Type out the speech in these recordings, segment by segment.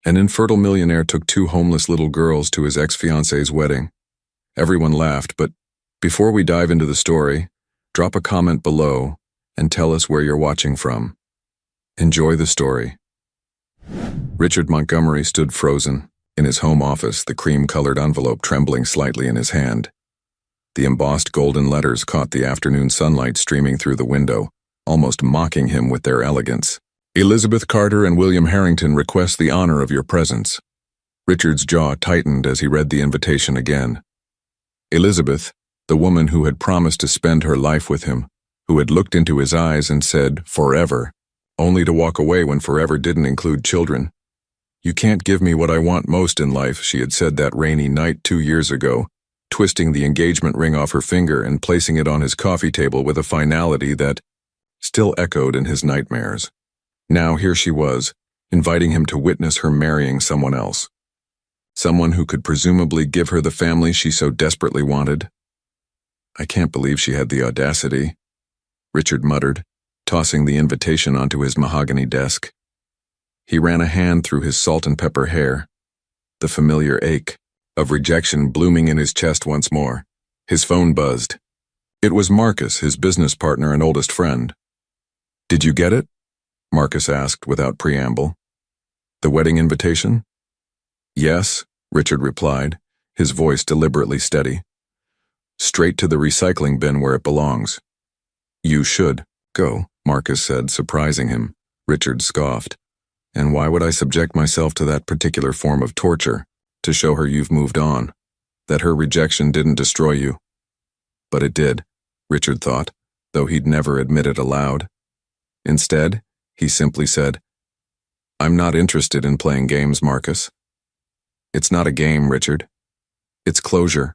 An infertile millionaire took two homeless little girls to his ex-fiancee's wedding. Everyone laughed, but before we dive into the story, drop a comment below and tell us where you're watching from. Enjoy the story. Richard Montgomery stood frozen in his home office, the cream-colored envelope trembling slightly in his hand. The embossed golden letters caught the afternoon sunlight streaming through the window, almost mocking him with their elegance. Elizabeth Carter and William Harrington request the honor of your presence. Richard's jaw tightened as he read the invitation again. Elizabeth, the woman who had promised to spend her life with him, who had looked into his eyes and said, "Forever," only to walk away when forever didn't include children. "You can't give me what I want most in life," she had said that rainy night 2 years ago, twisting the engagement ring off her finger and placing it on his coffee table with a finality that still echoed in his nightmares. Now here she was, inviting him to witness her marrying someone else. Someone who could presumably give her the family she so desperately wanted. "I can't believe she had the audacity," Richard muttered, tossing the invitation onto his mahogany desk. He ran a hand through his salt and pepper hair, the familiar ache of rejection blooming in his chest once more. His phone buzzed. It was Marcus, his business partner and oldest friend. "Did you get it?" Marcus asked without preamble. "The wedding invitation?" "Yes," Richard replied, his voice deliberately steady. "Straight to the recycling bin where it belongs." "You should go," Marcus said, surprising him. Richard scoffed. "And why would I subject myself to that particular form of torture? To show her you've moved on, that her rejection didn't destroy you." But it did, Richard thought, though he'd never admit it aloud. Instead, he simply said, "I'm not interested in playing games, Marcus." "It's not a game, Richard. It's closure.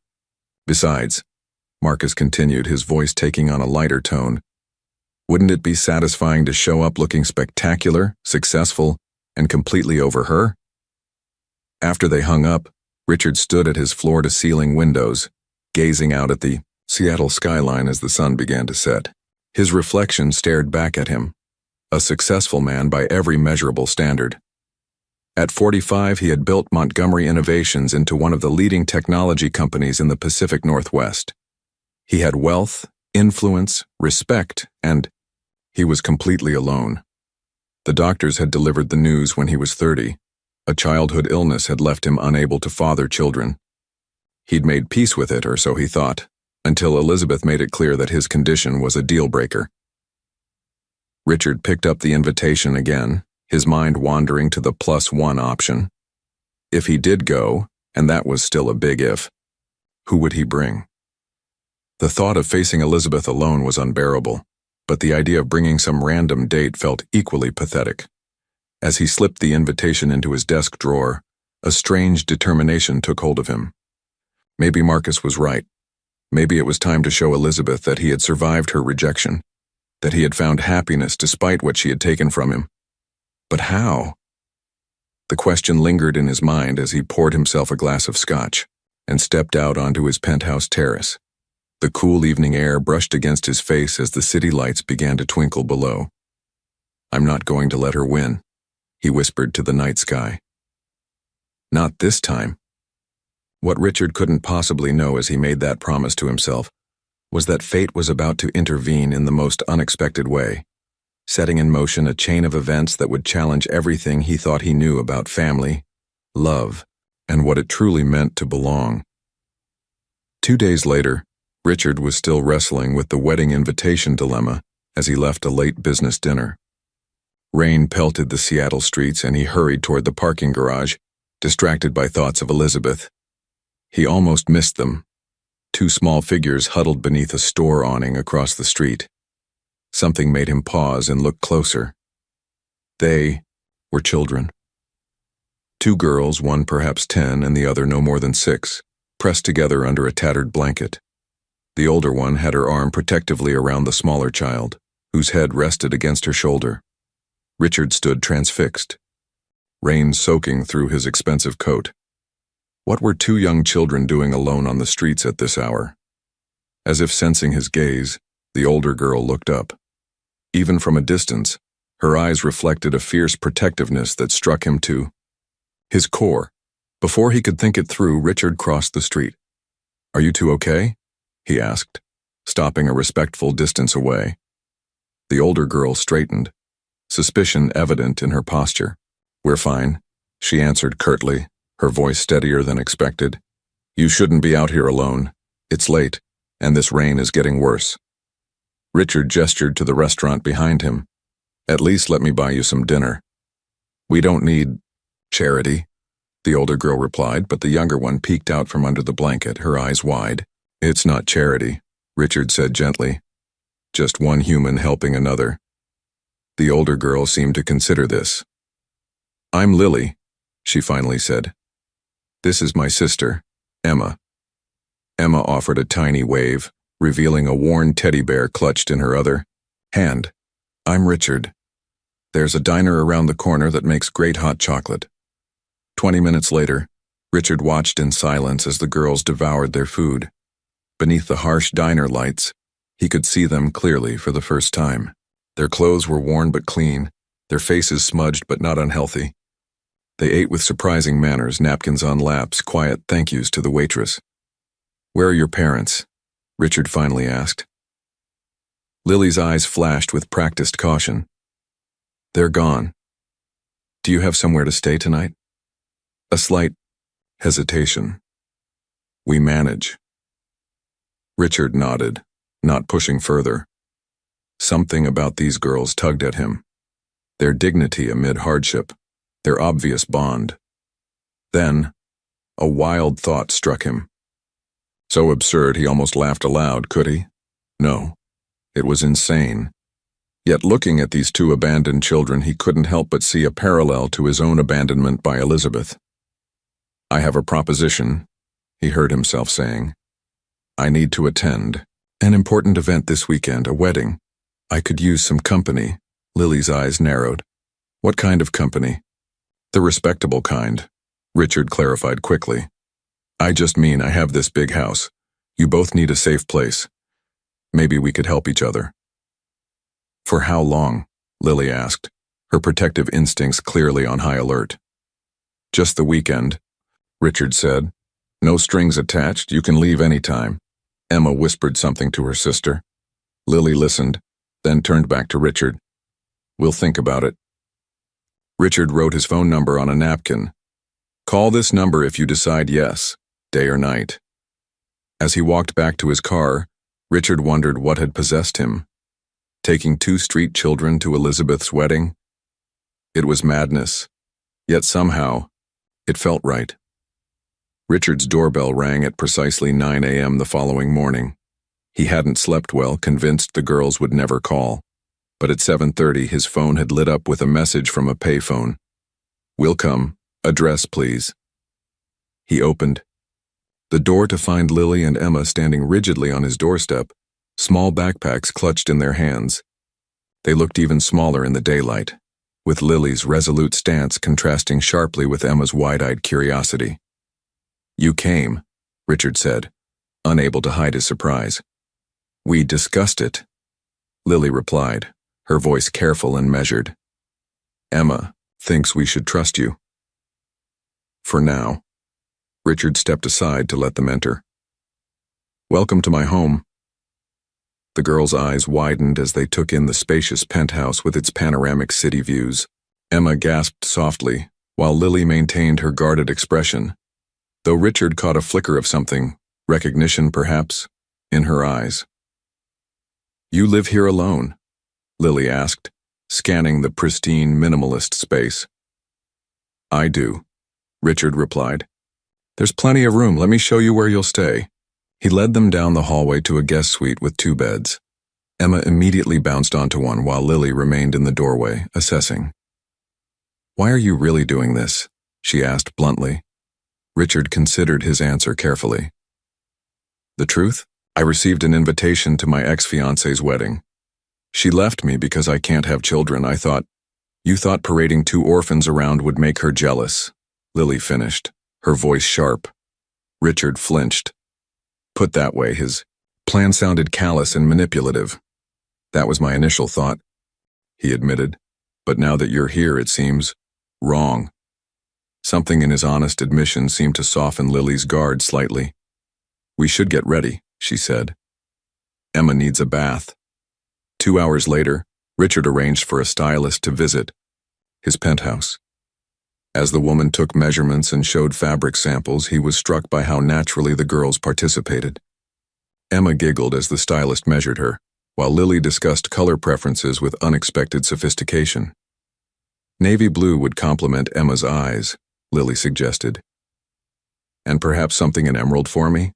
Besides," Marcus continued, his voice taking on a lighter tone, "wouldn't it be satisfying to show up looking spectacular, successful, and completely over her?" After they hung up, Richard stood at his floor-to-ceiling windows, gazing out at the Seattle skyline as the sun began to set. His reflection stared back at him, a successful man by every measurable standard. At 45, he had built Montgomery Innovations into one of the leading technology companies in the Pacific Northwest. He had wealth, influence, respect, and he was completely alone. The doctors had delivered the news when he was 30. A childhood illness had left him unable to father children. He'd made peace with it, or so he thought, until Elizabeth made it clear that his condition was a deal-breaker. Richard picked up the invitation again, his mind wandering to the +1 option. If he did go, and that was still a big if, who would he bring? The thought of facing Elizabeth alone was unbearable, but the idea of bringing some random date felt equally pathetic. As he slipped the invitation into his desk drawer, a strange determination took hold of him. Maybe Marcus was right. Maybe it was time to show Elizabeth that he had survived her rejection, that he had found happiness despite what she had taken from him. But how? The question lingered in his mind as he poured himself a glass of scotch and stepped out onto his penthouse terrace. The cool evening air brushed against his face as the city lights began to twinkle below. "I'm not going to let her win," he whispered to the night sky. Not this time. What Richard couldn't possibly know as he made that promise to himself was that fate was about to intervene in the most unexpected way, setting in motion a chain of events that would challenge everything he thought he knew about family, love, and what it truly meant to belong. 2 days later, Richard was still wrestling with the wedding invitation dilemma as he left a late business dinner. Rain pelted the Seattle streets and he hurried toward the parking garage, distracted by thoughts of Elizabeth. He almost missed them. 2 small figures huddled beneath a store awning across the street. Something made him pause and look closer. They were children. 2 girls, one perhaps 10 and the other no more than 6, pressed together under a tattered blanket. The older one had her arm protectively around the smaller child, whose head rested against her shoulder. Richard stood transfixed, rain soaking through his expensive coat. What were 2 young children doing alone on the streets at this hour? As if sensing his gaze, the older girl looked up. Even from a distance, her eyes reflected a fierce protectiveness that struck him to His core. Before he could think it through, Richard crossed the street. "Are you two okay?" he asked, stopping a respectful distance away. The older girl straightened, suspicion evident in her posture. "We're fine," she answered curtly, her voice steadier than expected. "You shouldn't be out here alone. It's late, and this rain is getting worse." Richard gestured to the restaurant behind him. "At least let me buy you some dinner." "We don't need charity," the older girl replied, but the younger one peeked out from under the blanket, her eyes wide. "It's not charity," Richard said gently. "Just one human helping another." The older girl seemed to consider this. "I'm Lily," she finally said. "This is my sister, Emma." Emma offered a tiny wave, revealing a worn teddy bear clutched in her other hand. "I'm Richard. There's a diner around the corner that makes great hot chocolate." 20 minutes later, Richard watched in silence as the girls devoured their food. Beneath the harsh diner lights, he could see them clearly for the first time. Their clothes were worn but clean, their faces smudged but not unhealthy. They ate with surprising manners, napkins on laps, quiet thank yous to the waitress. "Where are your parents?" Richard finally asked. Lily's eyes flashed with practiced caution. "They're gone. Do you have somewhere to stay tonight?" A slight hesitation. "We manage." Richard nodded, not pushing further. Something about these girls tugged at him. Their dignity amid hardship, their obvious bond. Then, a wild thought struck him. So absurd he almost laughed aloud, could he? No, it was insane. Yet looking at these two abandoned children, he couldn't help but see a parallel to his own abandonment by Elizabeth. "I have a proposition," he heard himself saying. "I need to attend an important event this weekend, a wedding. I could use some company." Lily's eyes narrowed. "What kind of company?" "The respectable kind," Richard clarified quickly. "I just mean I have this big house. You both need a safe place. Maybe we could help each other." "For how long?" Lily asked, her protective instincts clearly on high alert. "Just the weekend," Richard said. "No strings attached, you can leave any time." Emma whispered something to her sister. Lily listened, then turned back to Richard. "We'll think about it." Richard wrote his phone number on a napkin. "Call this number if you decide yes, day or night." As he walked back to his car, Richard wondered what had possessed him. Taking two street children to Elizabeth's wedding? It was madness, yet somehow, it felt right. Richard's doorbell rang at precisely 9 a.m. the following morning. He hadn't slept well, convinced the girls would never call. But at 7:30, his phone had lit up with a message from a payphone. "We'll come. Address, please." He opened the door to find Lily and Emma standing rigidly on his doorstep, small backpacks clutched in their hands. They looked even smaller in the daylight, with Lily's resolute stance contrasting sharply with Emma's wide-eyed curiosity. "You came," Richard said, unable to hide his surprise. "We discussed it," Lily replied, her voice careful and measured. "Emma thinks we should trust you." For now. Richard stepped aside to let them enter. "Welcome to my home." The girls' eyes widened as they took in the spacious penthouse with its panoramic city views. Emma gasped softly, while Lily maintained her guarded expression, though Richard caught a flicker of something, recognition perhaps, in her eyes. "You live here alone?" Lily asked, scanning the pristine, minimalist space. "I do," Richard replied. "There's plenty of room. Let me show you where you'll stay." He led them down the hallway to a guest suite with 2 beds. Emma immediately bounced onto one while Lily remained in the doorway, assessing. "Why are you really doing this?" she asked bluntly. Richard considered his answer carefully. "The truth? I received an invitation to my ex-fiance's wedding. She left me because I can't have children. You thought parading 2 orphans around would make her jealous," Lily finished, her voice sharp. Richard flinched. Put that way, his plan sounded callous and manipulative. "That was my initial thought," he admitted. "But now that you're here, it seems wrong." Something in his honest admission seemed to soften Lily's guard slightly. "We should get ready," she said. "Emma needs a bath." 2 hours later, Richard arranged for a stylist to visit his penthouse. As the woman took measurements and showed fabric samples, he was struck by how naturally the girls participated. Emma giggled as the stylist measured her, while Lily discussed color preferences with unexpected sophistication. "Navy blue would complement Emma's eyes," Lily suggested. "And perhaps something in emerald for me?"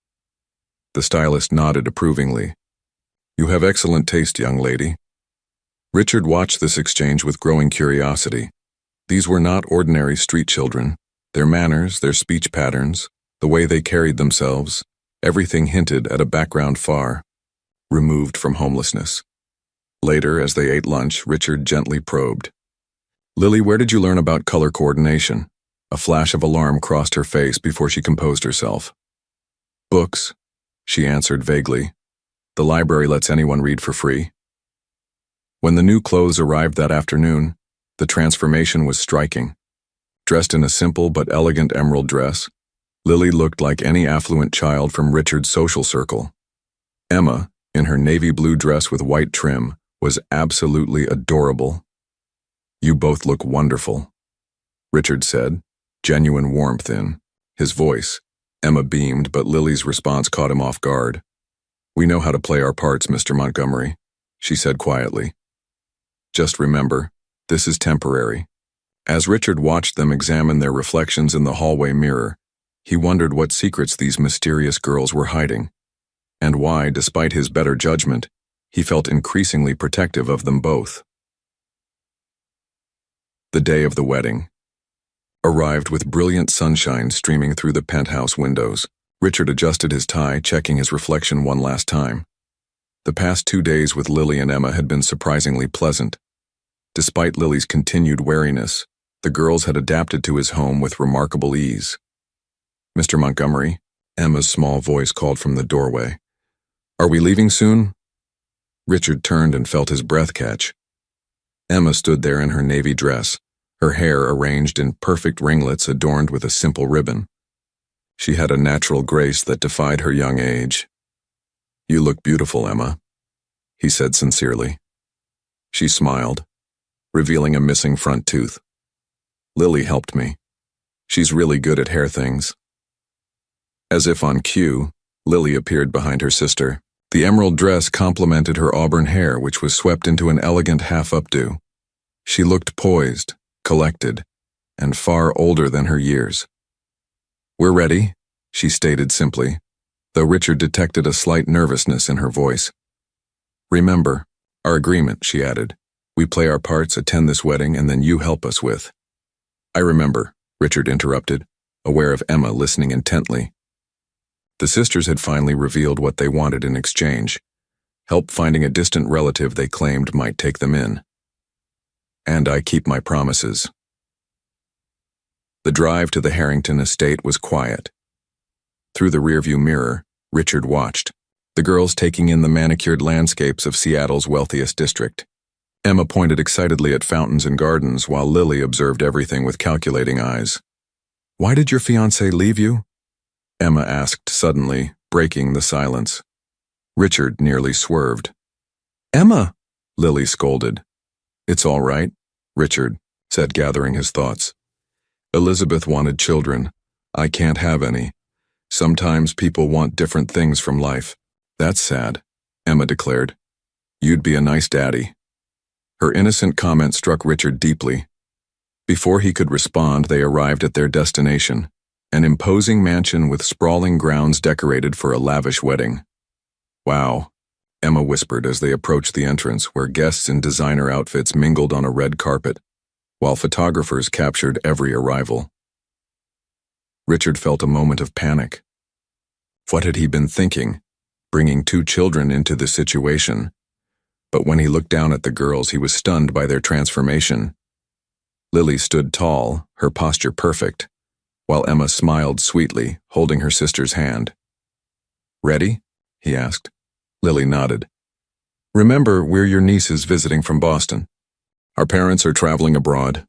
The stylist nodded approvingly. "You have excellent taste, young lady." Richard watched this exchange with growing curiosity. These were not ordinary street children. Their manners, their speech patterns, the way they carried themselves, everything hinted at a background far removed from homelessness. Later, as they ate lunch, Richard gently probed. "Lily, where did you learn about color coordination?" A flash of alarm crossed her face before she composed herself. "Books," she answered vaguely. "The library lets anyone read for free." When the new clothes arrived that afternoon, the transformation was striking. Dressed in a simple but elegant emerald dress, Lily looked like any affluent child from Richard's social circle. Emma, in her navy blue dress with white trim, was absolutely adorable. "You both look wonderful," Richard said, genuine warmth in his voice. Emma beamed, but Lily's response caught him off guard. "We know how to play our parts, Mr. Montgomery," she said quietly. "Just remember, this is temporary." As Richard watched them examine their reflections in the hallway mirror, he wondered what secrets these mysterious girls were hiding, and why, despite his better judgment, he felt increasingly protective of them both. The day of the wedding arrived with brilliant sunshine streaming through the penthouse windows. Richard adjusted his tie, checking his reflection one last time. The past 2 days with Lily and Emma had been surprisingly pleasant. Despite Lily's continued wariness, the girls had adapted to his home with remarkable ease. "Mr. Montgomery," Emma's small voice called from the doorway. "Are we leaving soon?" Richard turned and felt his breath catch. Emma stood there in her navy dress, her hair arranged in perfect ringlets adorned with a simple ribbon. She had a natural grace that defied her young age. "You look beautiful, Emma," he said sincerely. She smiled, revealing a missing front tooth. "Lily helped me. She's really good at hair things." As if on cue, Lily appeared behind her sister. The emerald dress complemented her auburn hair, which was swept into an elegant half-updo. She looked poised, collected, and far older than her years. "We're ready," she stated simply, though Richard detected a slight nervousness in her voice. "Remember our agreement," she added. "We play our parts, attend this wedding, and then you help us with—" "I remember," Richard interrupted, aware of Emma listening intently. The sisters had finally revealed what they wanted in exchange: help finding a distant relative they claimed might take them in. "And I keep my promises." The drive to the Harrington estate was quiet. Through the rearview mirror, Richard watched, the girls taking in the manicured landscapes of Seattle's wealthiest district. Emma pointed excitedly at fountains and gardens, while Lily observed everything with calculating eyes. "Why did your fiancé leave you?" Emma asked suddenly, breaking the silence. Richard nearly swerved. "Emma!" Lily scolded. "It's all right," Richard said, gathering his thoughts. "Elizabeth wanted children. I can't have any. Sometimes people want different things from life." "That's sad," Emma declared. "You'd be a nice daddy." Her innocent comment struck Richard deeply. Before he could respond, they arrived at their destination, an imposing mansion with sprawling grounds decorated for a lavish wedding. "Wow," Emma whispered as they approached the entrance, where guests in designer outfits mingled on a red carpet, while photographers captured every arrival. Richard felt a moment of panic. What had he been thinking, bringing 2 children into the situation? But when he looked down at the girls, he was stunned by their transformation. Lily stood tall, her posture perfect, while Emma smiled sweetly, holding her sister's hand. "Ready?" he asked. Lily nodded. "Remember, we're your nieces visiting from Boston. Our parents are traveling abroad."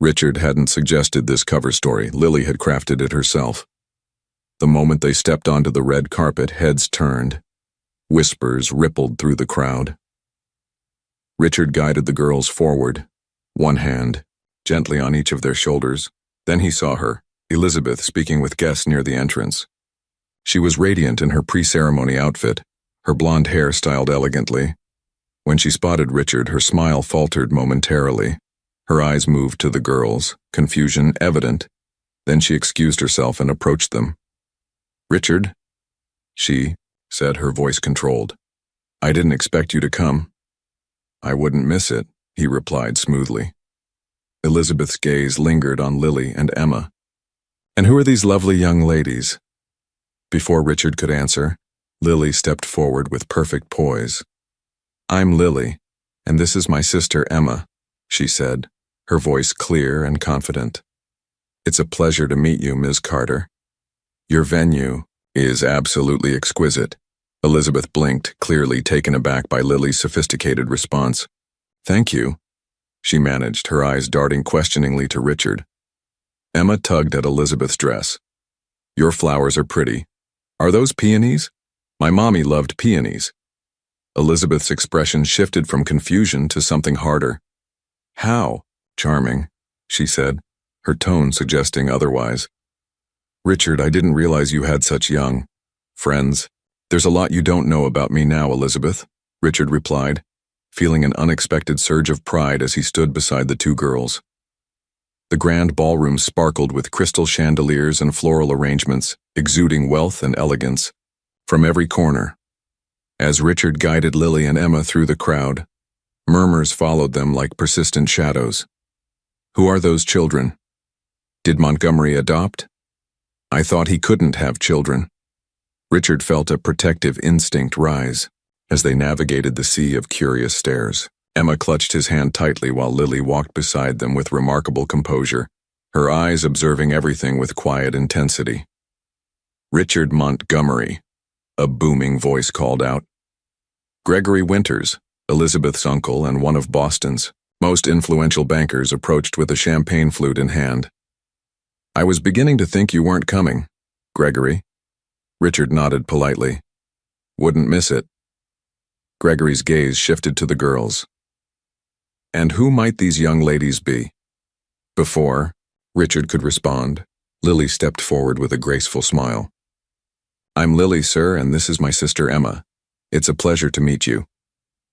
Richard hadn't suggested this cover story. Lily had crafted it herself. The moment they stepped onto the red carpet, heads turned. Whispers rippled through the crowd. Richard guided the girls forward, one hand gently on each of their shoulders. Then he saw her, Elizabeth, speaking with guests near the entrance. She was radiant in her pre-ceremony outfit, her blonde hair styled elegantly. When she spotted Richard, her smile faltered momentarily. Her eyes moved to the girls, confusion evident. Then she excused herself and approached them. "Richard," she said, her voice controlled. "I didn't expect you to come." "I wouldn't miss it," he replied smoothly. Elizabeth's gaze lingered on Lily and Emma. "And who are these lovely young ladies?" Before Richard could answer, Lily stepped forward with perfect poise. "I'm Lily, and this is my sister Emma," she said, her voice clear and confident. "It's a pleasure to meet you, Ms. Carter. Your venue is absolutely exquisite." Elizabeth blinked, clearly taken aback by Lily's sophisticated response. "Thank you," she managed, her eyes darting questioningly to Richard. Emma tugged at Elizabeth's dress. "Your flowers are pretty. Are those peonies? My mommy loved peonies." Elizabeth's expression shifted from confusion to something harder. "How? Charming," she said, her tone suggesting otherwise. "Richard, I didn't realize you had such young friends." "There's a lot you don't know about me now, Elizabeth," Richard replied, feeling an unexpected surge of pride as he stood beside the two girls. The grand ballroom sparkled with crystal chandeliers and floral arrangements, exuding wealth and elegance from every corner. As Richard guided Lily and Emma through the crowd, murmurs followed them like persistent shadows. "Who are those children? Did Montgomery adopt? I thought he couldn't have children." Richard felt a protective instinct rise as they navigated the sea of curious stares. Emma clutched his hand tightly while Lily walked beside them with remarkable composure, her eyes observing everything with quiet intensity. "Richard Montgomery," a booming voice called out. Gregory Winters, Elizabeth's uncle and one of Boston's most influential bankers, approached with a champagne flute in hand. "I was beginning to think you weren't coming, Gregory." Richard nodded politely. "Wouldn't miss it." Gregory's gaze shifted to the girls. "And who might these young ladies be?" Before Richard could respond, Lily stepped forward with a graceful smile. "I'm Lily, sir, and this is my sister Emma. It's a pleasure to meet you."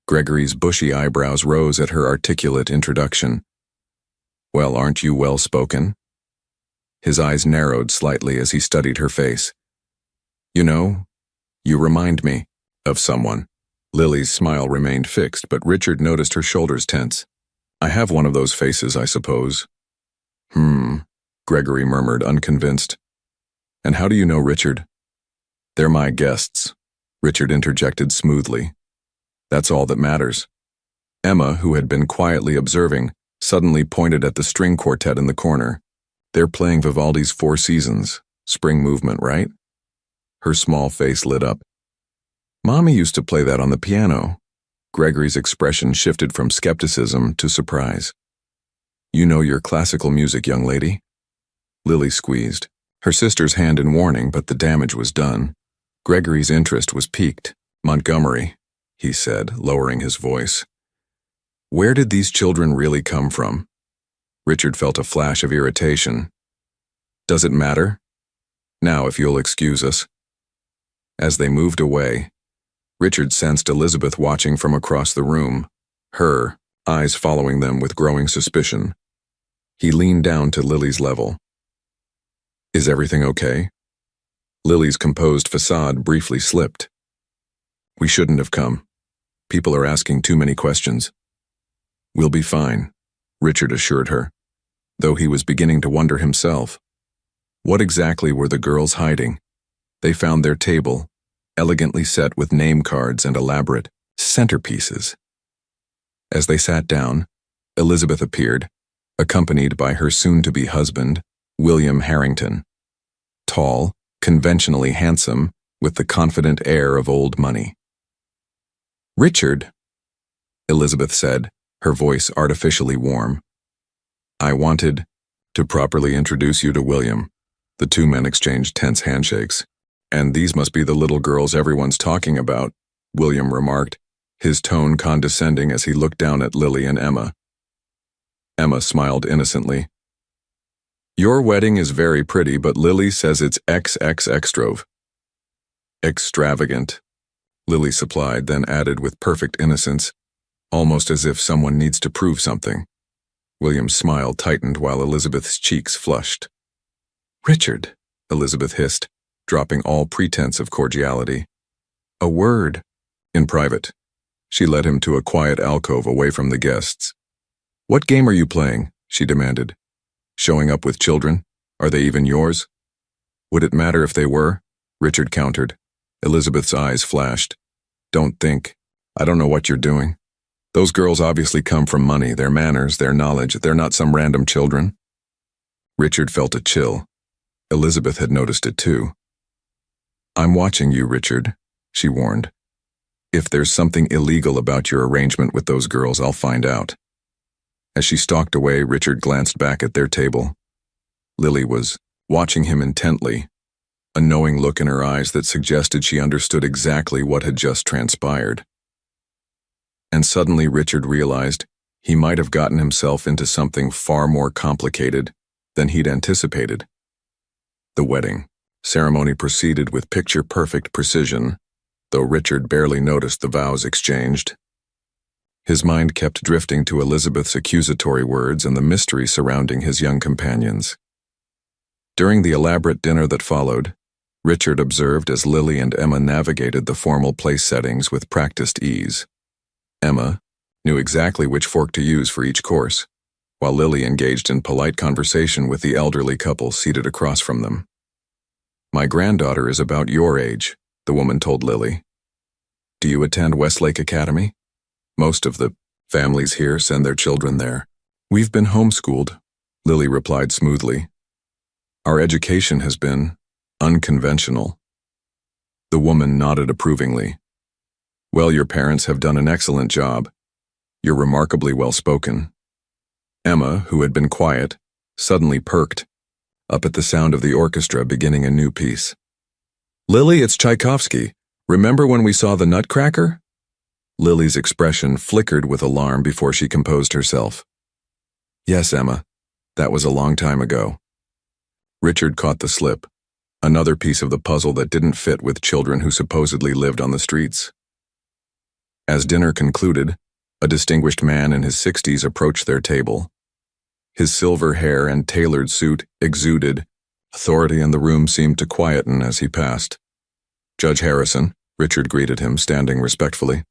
Gregory's bushy eyebrows rose at her articulate introduction. "Well, aren't you well-spoken?" His eyes narrowed slightly as he studied her face. "You know, you remind me of someone." Lily's smile remained fixed, but Richard noticed her shoulders tense. "I have one of those faces, I suppose." Gregory murmured, unconvinced. "And how do you know Richard?" "They're my guests," Richard interjected smoothly. "That's all that matters." Emma, who had been quietly observing, suddenly pointed at the string quartet in the corner. "They're playing Vivaldi's Four Seasons, spring movement, right?" Her small face lit up. "Mommy used to play that on the piano." Gregory's expression shifted from skepticism to surprise. "You know your classical music, young lady?" Lily squeezed, her sister's hand in warning, but the damage was done. Gregory's interest was piqued. "Montgomery," he said, lowering his voice. "Where did these children really come from?" Richard felt a flash of irritation. "Does it matter? Now, if you'll excuse us." As they moved away, Richard sensed Elizabeth watching from across the room, her eyes following them with growing suspicion. He leaned down to Lily's level. "Is everything okay?" Lily's composed facade briefly slipped. "We shouldn't have come. People are asking too many questions." "We'll be fine," Richard assured her, though he was beginning to wonder himself. What exactly were the girls hiding? They found their table, elegantly set with name cards and elaborate centerpieces. As they sat down, Elizabeth appeared, accompanied by her soon-to-be husband, William Harrington. Tall, conventionally handsome, with the confident air of old money. "Richard," Elizabeth said, her voice artificially warm. I wanted to properly introduce you to William. The two men exchanged tense handshakes. And these must be the little girls everyone's talking about, William remarked, his tone condescending as he looked down at Lily and Emma. Emma smiled innocently. Your wedding is very pretty, but Lily says it's XXXtrove. Extravagant, Lily supplied, then added with perfect innocence, almost as if someone needs to prove something. William's smile tightened while Elizabeth's cheeks flushed. Richard, Elizabeth hissed, dropping all pretense of cordiality. A word. In private. She led him to a quiet alcove away from the guests. What game are you playing? She demanded. Showing up with children? Are they even yours? Would it matter if they were? Richard countered. Elizabeth's eyes flashed. Don't think. I don't know what you're doing. Those girls obviously come from money, their manners, their knowledge. They're not some random children. Richard felt a chill. Elizabeth had noticed it too. I'm watching you, Richard, she warned. If there's something illegal about your arrangement with those girls, I'll find out. As she stalked away, Richard glanced back at their table. Lily was watching him intently, a knowing look in her eyes that suggested she understood exactly what had just transpired. And suddenly Richard realized he might have gotten himself into something far more complicated than he'd anticipated. The wedding ceremony proceeded with picture-perfect precision, though Richard barely noticed the vows exchanged. His mind kept drifting to Elizabeth's accusatory words and the mystery surrounding his young companions. During the elaborate dinner that followed, Richard observed as Lily and Emma navigated the formal place settings with practiced ease. Emma knew exactly which fork to use for each course, while Lily engaged in polite conversation with the elderly couple seated across from them. My granddaughter is about your age, the woman told Lily. Do you attend Westlake Academy? Most of the families here send their children there. We've been homeschooled, Lily replied smoothly. Our education has been unconventional. The woman nodded approvingly. Well, your parents have done an excellent job. You're remarkably well-spoken. Emma, who had been quiet, suddenly perked, up at the sound of the orchestra beginning a new piece. Lily, it's Tchaikovsky. Remember when we saw the Nutcracker? Lily's expression flickered with alarm before she composed herself. Yes, Emma. That was a long time ago. Richard caught the slip, another piece of the puzzle that didn't fit with children who supposedly lived on the streets. As dinner concluded, a distinguished man in his 60s approached their table. His silver hair and tailored suit exuded authority, and the room seemed to quieten as he passed. Judge Harrison, Richard greeted him, standing respectfully.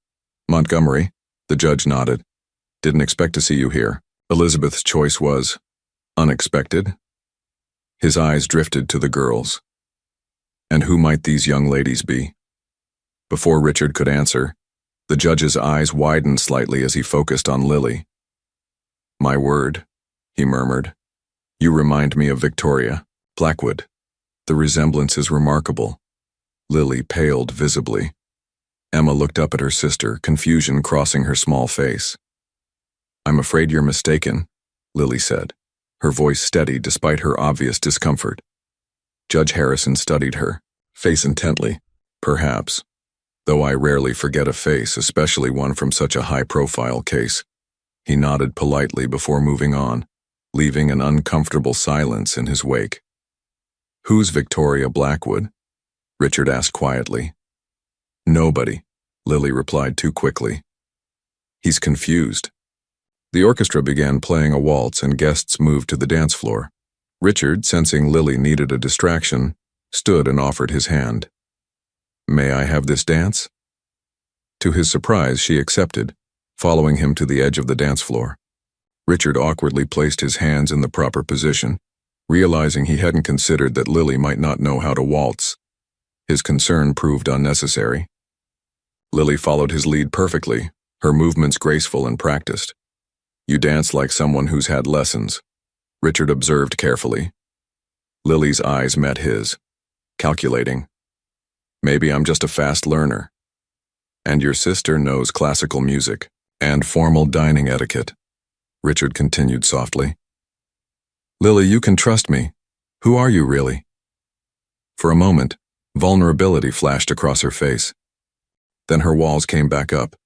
Montgomery, the judge nodded. Didn't expect to see you here. Elizabeth's choice was unexpected. His eyes drifted to the girls. And who might these young ladies be? Before Richard could answer, the judge's eyes widened slightly as he focused on Lily. My word, he murmured. You remind me of Victoria Blackwood. The resemblance is remarkable. Lily paled visibly. Emma looked up at her sister, confusion crossing her small face. I'm afraid you're mistaken, Lily said, her voice steady despite her obvious discomfort. Judge Harrison studied her face intently. Perhaps, though I rarely forget a face, especially one from such a high-profile case. He nodded politely before moving on, leaving an uncomfortable silence in his wake. Who's Victoria Blackwood? Richard asked quietly. Nobody, Lily replied too quickly. He's confused. The orchestra began playing a waltz and guests moved to the dance floor. Richard, sensing Lily needed a distraction, stood and offered his hand. May I have this dance? To his surprise, she accepted, following him to the edge of the dance floor. Richard awkwardly placed his hands in the proper position, realizing he hadn't considered that Lily might not know how to waltz. His concern proved unnecessary. Lily followed his lead perfectly, her movements graceful and practiced. You dance like someone who's had lessons, Richard observed carefully. Lily's eyes met his, calculating. Maybe I'm just a fast learner. And your sister knows classical music and formal dining etiquette, Richard continued softly. Lily, you can trust me. Who are you, really? For a moment, vulnerability flashed across her face. Then her walls came back up.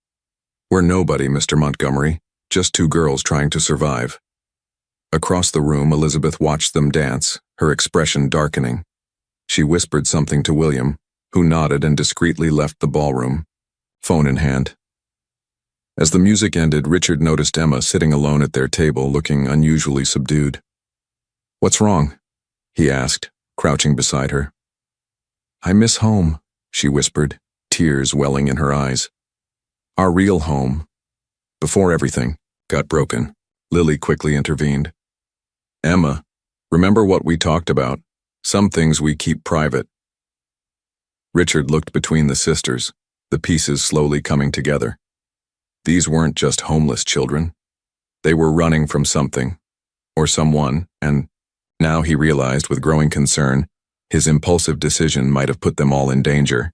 We're nobody, Mr. Montgomery, just two girls trying to survive. Across the room, Elizabeth watched them dance, her expression darkening. She whispered something to William, who nodded and discreetly left the ballroom, phone in hand. As the music ended, Richard noticed Emma sitting alone at their table, looking unusually subdued. "What's wrong?" he asked, crouching beside her. "I miss home," she whispered, tears welling in her eyes. "Our real home. Before everything got broken," Lily quickly intervened. "Emma, remember what we talked about? Some things we keep private." Richard looked between the sisters, the pieces slowly coming together. These weren't just homeless children. They were running from something, or someone, and now he realized with growing concern, his impulsive decision might have put them all in danger.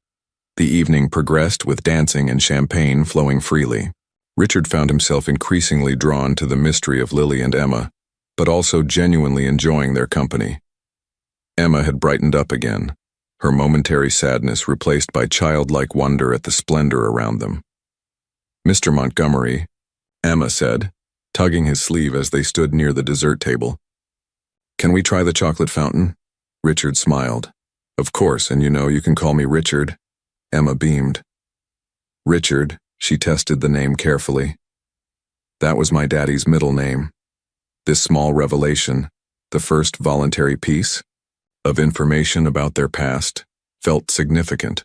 The evening progressed with dancing and champagne flowing freely. Richard found himself increasingly drawn to the mystery of Lily and Emma, but also genuinely enjoying their company. Emma had brightened up again, her momentary sadness replaced by childlike wonder at the splendor around them. "Mr. Montgomery," Emma said, tugging his sleeve as they stood near the dessert table. "Can we try the chocolate fountain?" Richard smiled. "Of course, and you can call me Richard." Emma beamed. "Richard," she tested the name carefully. "That was my daddy's middle name." This small revelation, the first voluntary piece of information about their past, felt significant.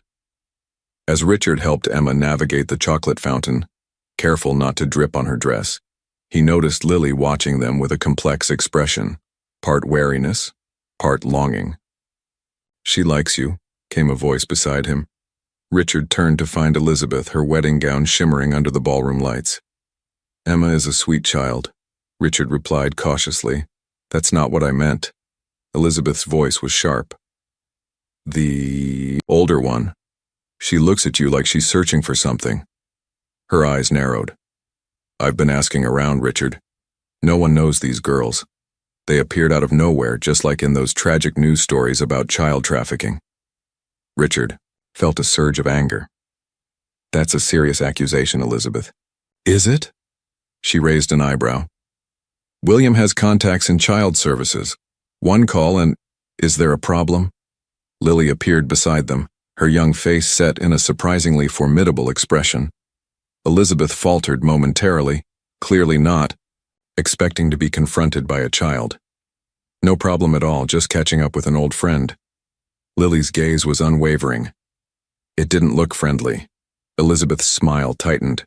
As Richard helped Emma navigate the chocolate fountain, careful not to drip on her dress, he noticed Lily watching them with a complex expression, part wariness, part longing. "She likes you," came a voice beside him. Richard turned to find Elizabeth, her wedding gown shimmering under the ballroom lights. "Emma is a sweet child," Richard replied cautiously. "That's not what I meant." Elizabeth's voice was sharp. "The older one. She looks at you like she's searching for something." Her eyes narrowed. "I've been asking around, Richard. No one knows these girls. They appeared out of nowhere, just like in those tragic news stories about child trafficking." Richard felt a surge of anger. "That's a serious accusation, Elizabeth." "Is it?" She raised an eyebrow. "William has contacts in child services. One call and is there a problem?" Lily appeared beside them, her young face set in a surprisingly formidable expression. Elizabeth faltered momentarily, clearly not, expecting to be confronted by a child. "No problem at all, just catching up with an old friend." Lily's gaze was unwavering. It didn't look friendly. Elizabeth's smile tightened.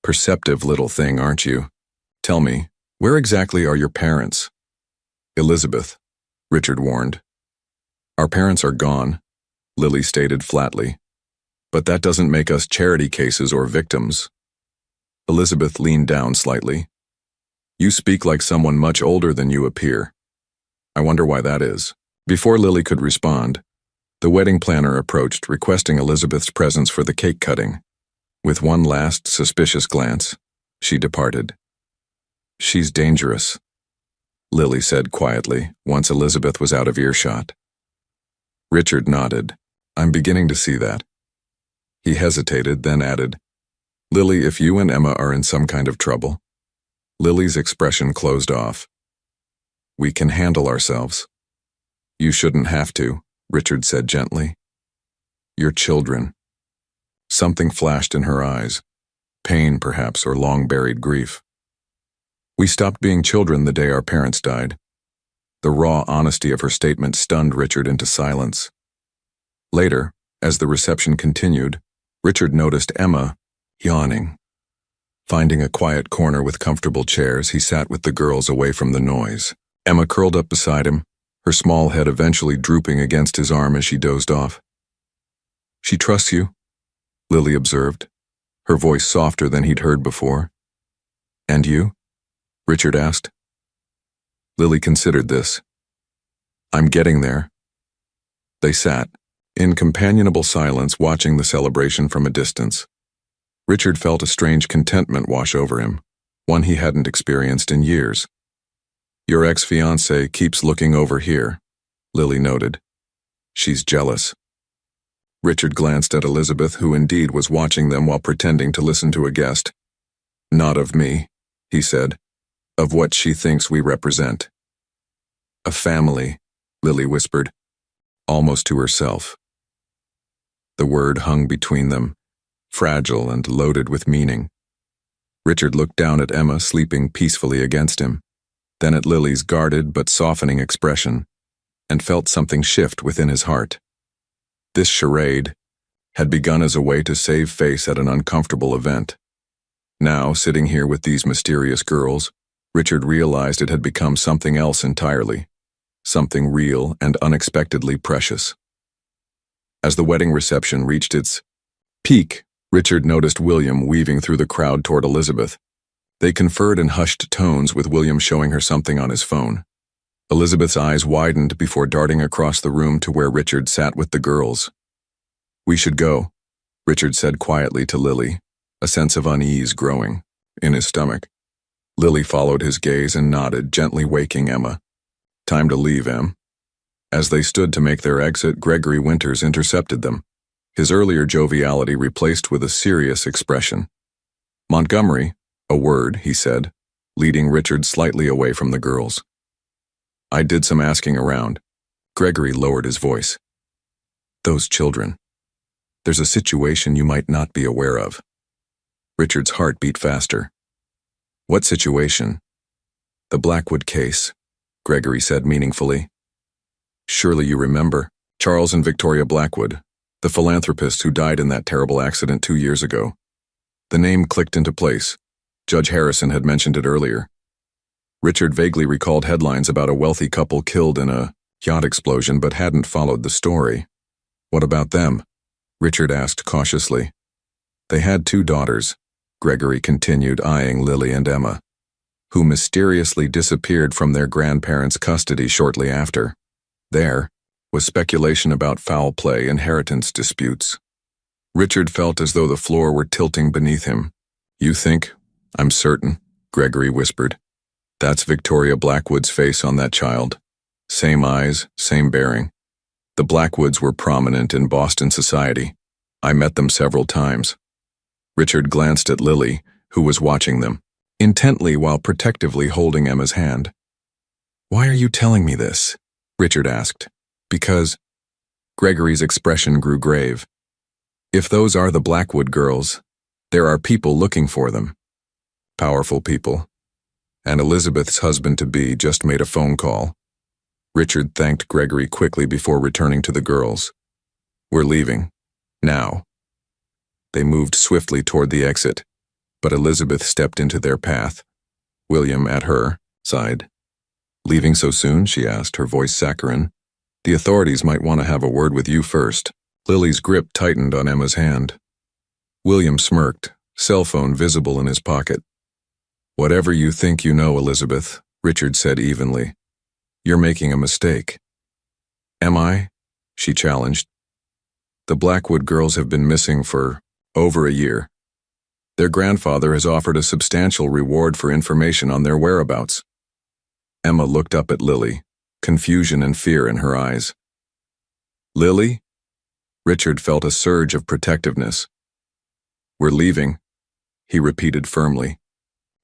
"Perceptive little thing, aren't you? Tell me, where exactly are your parents?" "Elizabeth," Richard warned. "Our parents are gone," Lily stated flatly. "But that doesn't make us charity cases or victims." Elizabeth leaned down slightly. "You speak like someone much older than you appear. I wonder why that is." Before Lily could respond, the wedding planner approached, requesting Elizabeth's presence for the cake cutting. With one last suspicious glance, she departed. "She's dangerous," Lily said quietly, once Elizabeth was out of earshot. Richard nodded. "I'm beginning to see that." He hesitated, then added, "Lily, if you and Emma are in some kind of trouble." Lily's expression closed off. "We can handle ourselves." "You shouldn't have to," Richard said gently. "You're children." Something flashed in her eyes. Pain, perhaps, or long-buried grief. "We stopped being children the day our parents died." The raw honesty of her statement stunned Richard into silence. Later, as the reception continued, Richard noticed Emma yawning. Finding a quiet corner with comfortable chairs, he sat with the girls away from the noise. Emma curled up beside him, her small head eventually drooping against his arm as she dozed off. "She trusts you," Lily observed, her voice softer than he'd heard before. "And you?" Richard asked. Lily considered this. "I'm getting there." They sat, in companionable silence, watching the celebration from a distance. Richard felt a strange contentment wash over him, one he hadn't experienced in years. Your ex-fiancée keeps looking over here, Lily noted. She's jealous. Richard glanced at Elizabeth, who indeed was watching them while pretending to listen to a guest. Not of me, he said. Of what she thinks we represent. A family, Lily whispered, almost to herself. The word hung between them, fragile and loaded with meaning. Richard looked down at Emma sleeping peacefully against him, then at Lily's guarded but softening expression, and felt something shift within his heart. This charade had begun as a way to save face at an uncomfortable event. Now, sitting here with these mysterious girls, Richard realized it had become something else entirely, something real and unexpectedly precious. As the wedding reception reached its peak, Richard noticed William weaving through the crowd toward Elizabeth. They conferred in hushed tones, with William showing her something on his phone. Elizabeth's eyes widened before darting across the room to where Richard sat with the girls. We should go, Richard said quietly to Lily, a sense of unease growing in his stomach. Lily followed his gaze and nodded, gently waking Emma. Time to leave, Em. As they stood to make their exit, Gregory Winters intercepted them, his earlier joviality replaced with a serious expression. Montgomery, a word, he said, leading Richard slightly away from the girls. I did some asking around. Gregory lowered his voice. Those children. There's a situation you might not be aware of. Richard's heart beat faster. What situation? The Blackwood case, Gregory said meaningfully. Surely you remember, Charles and Victoria Blackwood, the philanthropists who died in that terrible accident 2 years ago. The name clicked into place. Judge Harrison had mentioned it earlier. Richard vaguely recalled headlines about a wealthy couple killed in a yacht explosion but hadn't followed the story. What about them? Richard asked cautiously. They had 2 daughters, Gregory continued, eyeing Lily and Emma, who mysteriously disappeared from their grandparents' custody shortly after. There was speculation about foul play, inheritance disputes. Richard felt as though the floor were tilting beneath him. You think? I'm certain, Gregory whispered. That's Victoria Blackwood's face on that child. Same eyes, same bearing. The Blackwoods were prominent in Boston society. I met them several times. Richard glanced at Lily, who was watching them, intently while protectively holding Emma's hand. Why are you telling me this? Richard asked. Because... Gregory's expression grew grave. If those are the Blackwood girls, there are people looking for them. Powerful people. And Elizabeth's husband-to-be just made a phone call. Richard thanked Gregory quickly before returning to the girls. We're leaving. Now. They moved swiftly toward the exit, but Elizabeth stepped into their path. William, at her side. Leaving so soon? She asked, her voice saccharine. The authorities might want to have a word with you first. Lily's grip tightened on Emma's hand. William smirked, cell phone visible in his pocket. Whatever you think you know, Elizabeth, Richard said evenly. You're making a mistake. Am I? She challenged. The Blackwood girls have been missing for over a year. Their grandfather has offered a substantial reward for information on their whereabouts. Emma looked up at Lily, confusion and fear in her eyes. Lily? Richard felt a surge of protectiveness. We're leaving, he repeated firmly,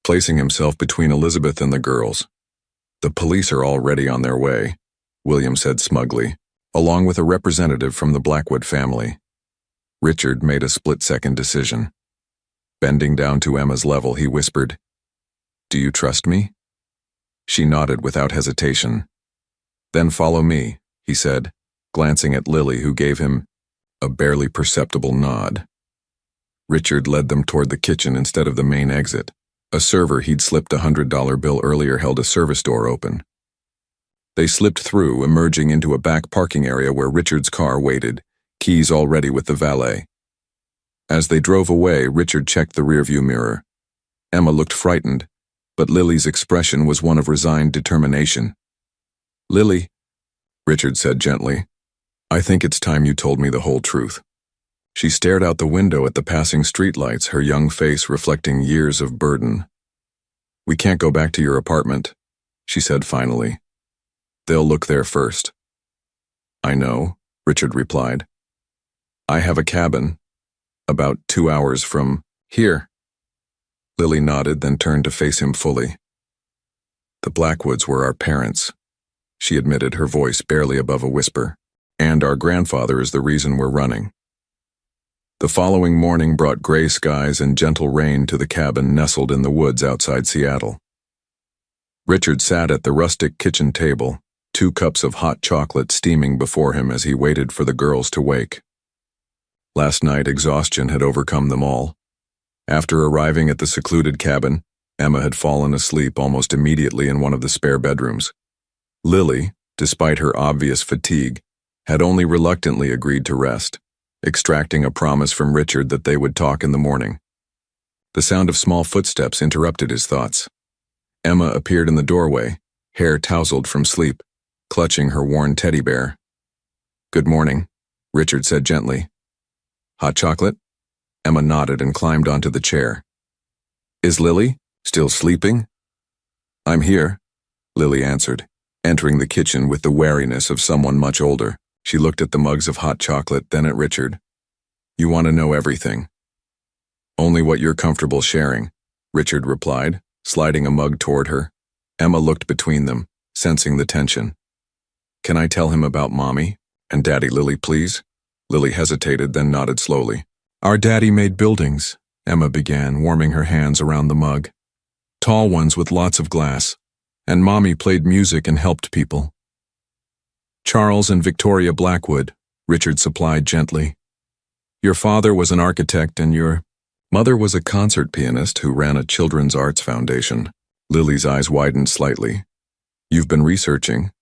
placing himself between Elizabeth and the girls. The police are already on their way, William said smugly, along with a representative from the Blackwood family. Richard made a split-second decision. Bending down to Emma's level, he whispered, Do you trust me? She nodded without hesitation. Then follow me, he said, glancing at Lily, who gave him a barely perceptible nod. Richard led them toward the kitchen instead of the main exit. A server he'd slipped a $100 bill earlier held a service door open. They slipped through, emerging into a back parking area where Richard's car waited, keys already with the valet. As they drove away, Richard checked the rearview mirror. Emma looked frightened, but Lily's expression was one of resigned determination. Lily, Richard said gently, I think it's time you told me the whole truth. She stared out the window at the passing streetlights, her young face reflecting years of burden. We can't go back to your apartment, she said finally. They'll look there first. I know, Richard replied. I have a cabin, about 2 hours from here. Lily nodded, then turned to face him fully. The Blackwoods were our parents, she admitted, her voice barely above a whisper. And our grandfather is the reason we're running. The following morning brought gray skies and gentle rain to the cabin nestled in the woods outside Seattle. Richard sat at the rustic kitchen table, 2 cups of hot chocolate steaming before him as he waited for the girls to wake. Last night, exhaustion had overcome them all. After arriving at the secluded cabin, Emma had fallen asleep almost immediately in one of the spare bedrooms. Lily, despite her obvious fatigue, had only reluctantly agreed to rest, extracting a promise from Richard that they would talk in the morning. The sound of small footsteps interrupted his thoughts. Emma appeared in the doorway, hair tousled from sleep, clutching her worn teddy bear. Good morning, Richard said gently. Hot chocolate? Emma nodded and climbed onto the chair. Is Lily still sleeping? I'm here, Lily answered, entering the kitchen with the wariness of someone much older. She looked at the mugs of hot chocolate, then at Richard. You want to know everything. Only what you're comfortable sharing, Richard replied, sliding a mug toward her. Emma looked between them, sensing the tension. Can I tell him about Mommy and Daddy Lily, please? Lily hesitated, then nodded slowly. Our daddy made buildings, Emma began, warming her hands around the mug. Tall ones with lots of glass. And Mommy played music and helped people. Charles and Victoria Blackwood, Richard supplied gently. Your father was an architect and your mother was a concert pianist who ran a children's arts foundation. Lily's eyes widened slightly. You've been researching.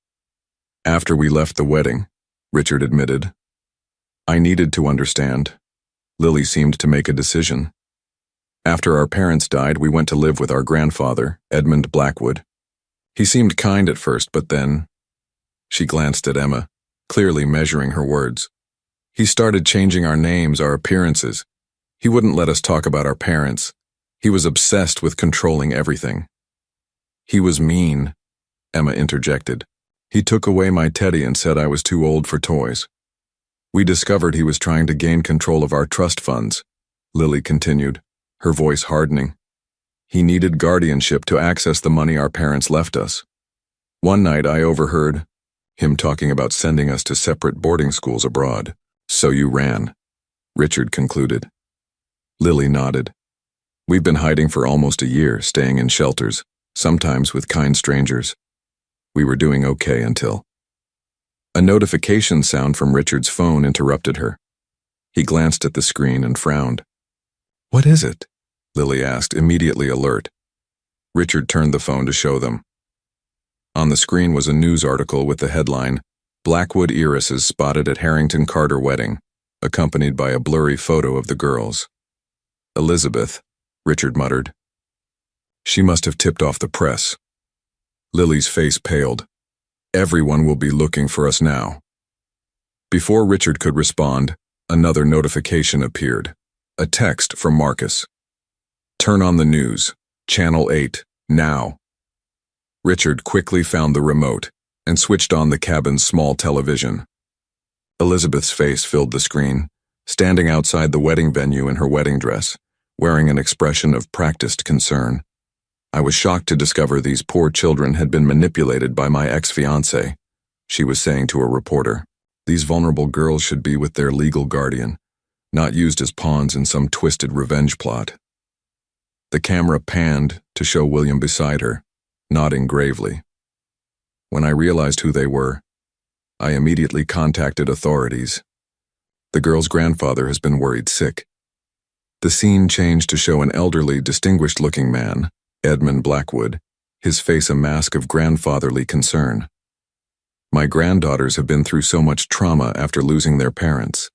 After we left the wedding, Richard admitted. I needed to understand. Lily seemed to make a decision. After our parents died, we went to live with our grandfather, Edmund Blackwood. He seemed kind at first, but then... She glanced at Emma, clearly measuring her words. He started changing our names, our appearances. He wouldn't let us talk about our parents. He was obsessed with controlling everything. He was mean, Emma interjected. He took away my teddy and said I was too old for toys. We discovered he was trying to gain control of our trust funds, Lily continued, her voice hardening. He needed guardianship to access the money our parents left us. One night I overheard him talking about sending us to separate boarding schools abroad. So you ran, Richard concluded. Lily nodded. We've been hiding for almost a year, staying in shelters, sometimes with kind strangers. We were doing okay until... A notification sound from Richard's phone interrupted her. He glanced at the screen and frowned. What is it? Lily asked, immediately alert. Richard turned the phone to show them. On the screen was a news article with the headline, Blackwood Heiresses Spotted at Harrington Carter Wedding, accompanied by a blurry photo of the girls. Elizabeth, Richard muttered. She must have tipped off the press. Lily's face paled. Everyone will be looking for us now. Before Richard could respond, another notification appeared. A text from Marcus. Turn on the news. Channel 8, now. Richard quickly found the remote and switched on the cabin's small television. Elizabeth's face filled the screen, standing outside the wedding venue in her wedding dress, wearing an expression of practiced concern. I was shocked to discover these poor children had been manipulated by my ex-fiancé, she was saying to a reporter. These vulnerable girls should be with their legal guardian, not used as pawns in some twisted revenge plot. The camera panned to show William beside her, nodding gravely. When I realized who they were, I immediately contacted authorities. The girl's grandfather has been worried sick. The scene changed to show an elderly, distinguished-looking man, Edmund Blackwood, his face a mask of grandfatherly concern. My granddaughters have been through so much trauma after losing their parents.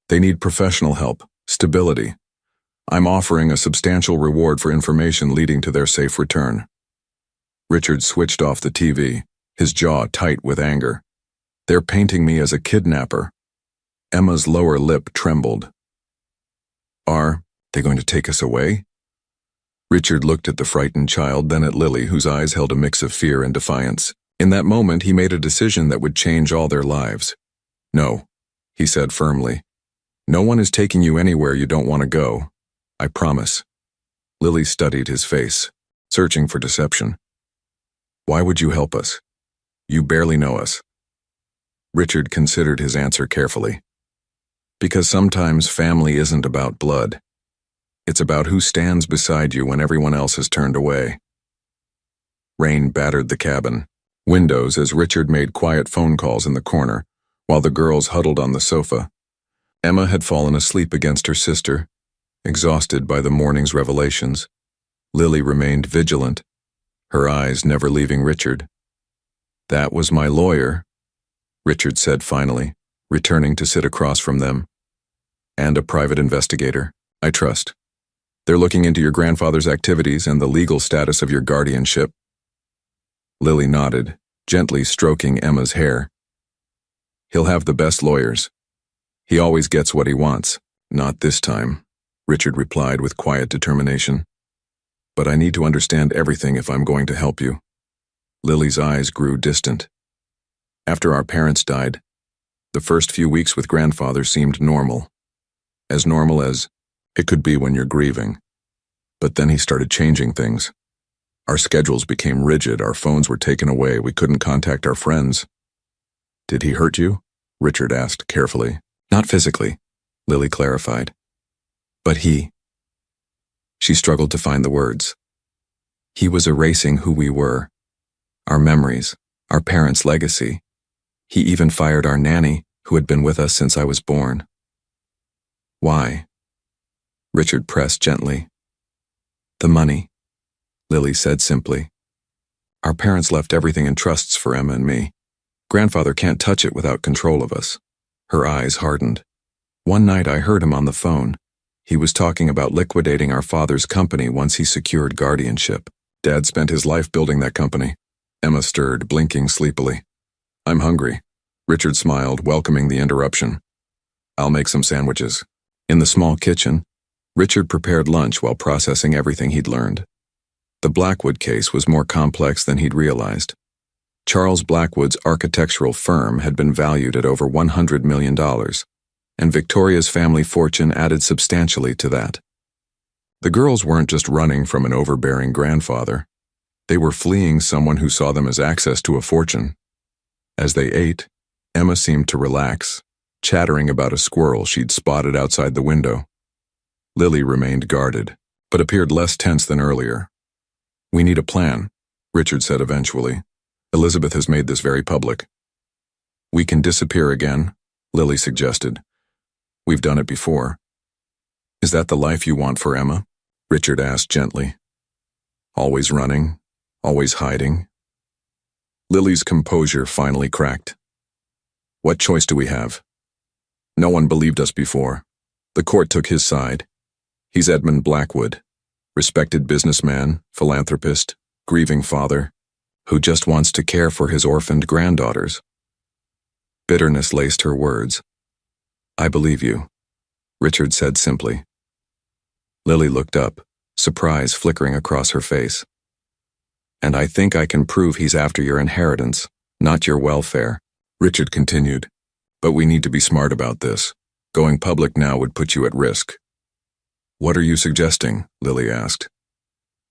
They need professional help, stability. I'm offering a substantial reward for information leading to their safe return. Richard switched off the TV, his jaw tight with anger. They're painting me as a kidnapper. Emma's lower lip trembled. Are they going to take us away? Richard looked at the frightened child, then at Lily, whose eyes held a mix of fear and defiance. In that moment, he made a decision that would change all their lives. "No," he said firmly. "No one is taking you anywhere you don't want to go. I promise." Lily studied his face, searching for deception. "Why would you help us? You barely know us." Richard considered his answer carefully. "Because sometimes family isn't about blood. It's about who stands beside you when everyone else has turned away." Rain battered the cabin windows as Richard made quiet phone calls in the corner, while the girls huddled on the sofa. Emma had fallen asleep against her sister, exhausted by the morning's revelations. Lily remained vigilant, her eyes never leaving Richard. "That was my lawyer," Richard said finally, returning to sit across from them. "And a private investigator, I trust. They're looking into your grandfather's activities and the legal status of your guardianship." Lily nodded, gently stroking Emma's hair. "He'll have the best lawyers. He always gets what he wants." "Not this time," Richard replied with quiet determination. "But I need to understand everything if I'm going to help you." Lily's eyes grew distant. "After our parents died, the first few weeks with grandfather seemed normal. As normal as it could be when you're grieving. But then he started changing things. Our schedules became rigid, our phones were taken away, we couldn't contact our friends." "Did he hurt you?" Richard asked carefully. "Not physically," Lily clarified. "But he..." She struggled to find the words. "He was erasing who we were, our memories, our parents' legacy. He even fired our nanny, who had been with us since I was born." "Why?" Richard pressed gently. "The money," Lily said simply. "Our parents left everything in trusts for Emma and me. Grandfather can't touch it without control of us." Her eyes hardened. "One night I heard him on the phone. He was talking about liquidating our father's company once he secured guardianship. Dad spent his life building that company." Emma stirred, blinking sleepily. "I'm hungry." Richard smiled, welcoming the interruption. "I'll make some sandwiches." In the small kitchen, Richard prepared lunch while processing everything he'd learned. The Blackwood case was more complex than he'd realized. Charles Blackwood's architectural firm had been valued at over $100 million, and Victoria's family fortune added substantially to that. The girls weren't just running from an overbearing grandfather. They were fleeing someone who saw them as access to a fortune. As they ate, Emma seemed to relax, chattering about a squirrel she'd spotted outside the window. Lily remained guarded, but appeared less tense than earlier. "We need a plan," Richard said eventually. "Elizabeth has made this very public." "We can disappear again," Lily suggested. "We've done it before." "Is that the life you want for Emma?" Richard asked gently. "Always running, always hiding?" Lily's composure finally cracked. "What choice do we have? No one believed us before. The court took his side. He's Edmund Blackwood, respected businessman, philanthropist, grieving father, who just wants to care for his orphaned granddaughters." Bitterness laced her words. "I believe you," Richard said simply. Lily looked up, surprise flickering across her face. "And I think I can prove he's after your inheritance, not your welfare," Richard continued. "But we need to be smart about this. Going public now would put you at risk." "What are you suggesting?" Lily asked.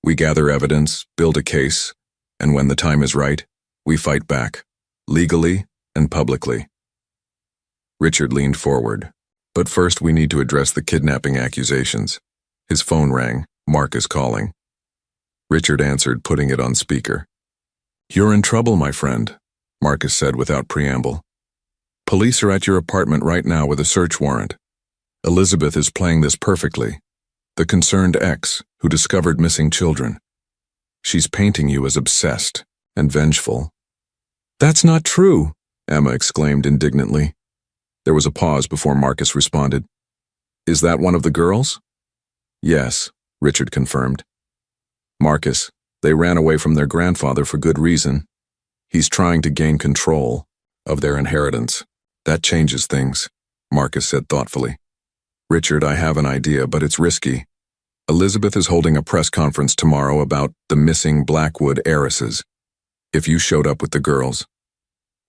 "We gather evidence, build a case, and when the time is right, we fight back, legally and publicly." Richard leaned forward. "But first we need to address the kidnapping accusations." His phone rang. "Marcus calling." Richard answered, putting it on speaker. "You're in trouble, my friend," Marcus said without preamble. "Police are at your apartment right now with a search warrant. Elizabeth is playing this perfectly. The concerned ex who discovered missing children. She's painting you as obsessed and vengeful." "That's not true," Emma exclaimed indignantly. There was a pause before Marcus responded. "Is that one of the girls?" "Yes," Richard confirmed. "Marcus, they ran away from their grandfather for good reason. He's trying to gain control of their inheritance. That changes things," Marcus said thoughtfully. "Richard, I have an idea, but it's risky. Elizabeth is holding a press conference tomorrow about the missing Blackwood heiresses. If you showed up with the girls.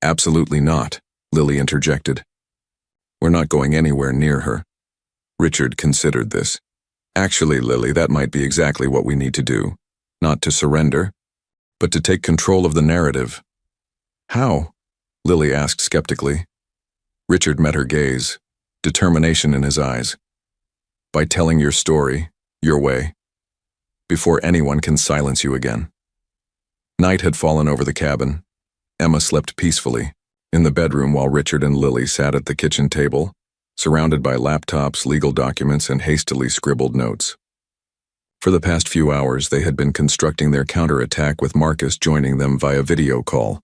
Absolutely not, Lily interjected. We're not going anywhere near her. Richard considered this. Actually, Lily, that might be exactly what we need to do. Not to surrender, but to take control of the narrative. How? Lily asked skeptically. Richard met her gaze, determination in his eyes. By telling your story, your way, before anyone can silence you again. Night had fallen over the cabin. Emma slept peacefully in the bedroom while Richard and Lily sat at the kitchen table, surrounded by laptops, legal documents, and hastily scribbled notes. For the past few hours, they had been constructing their counterattack with Marcus joining them via video call.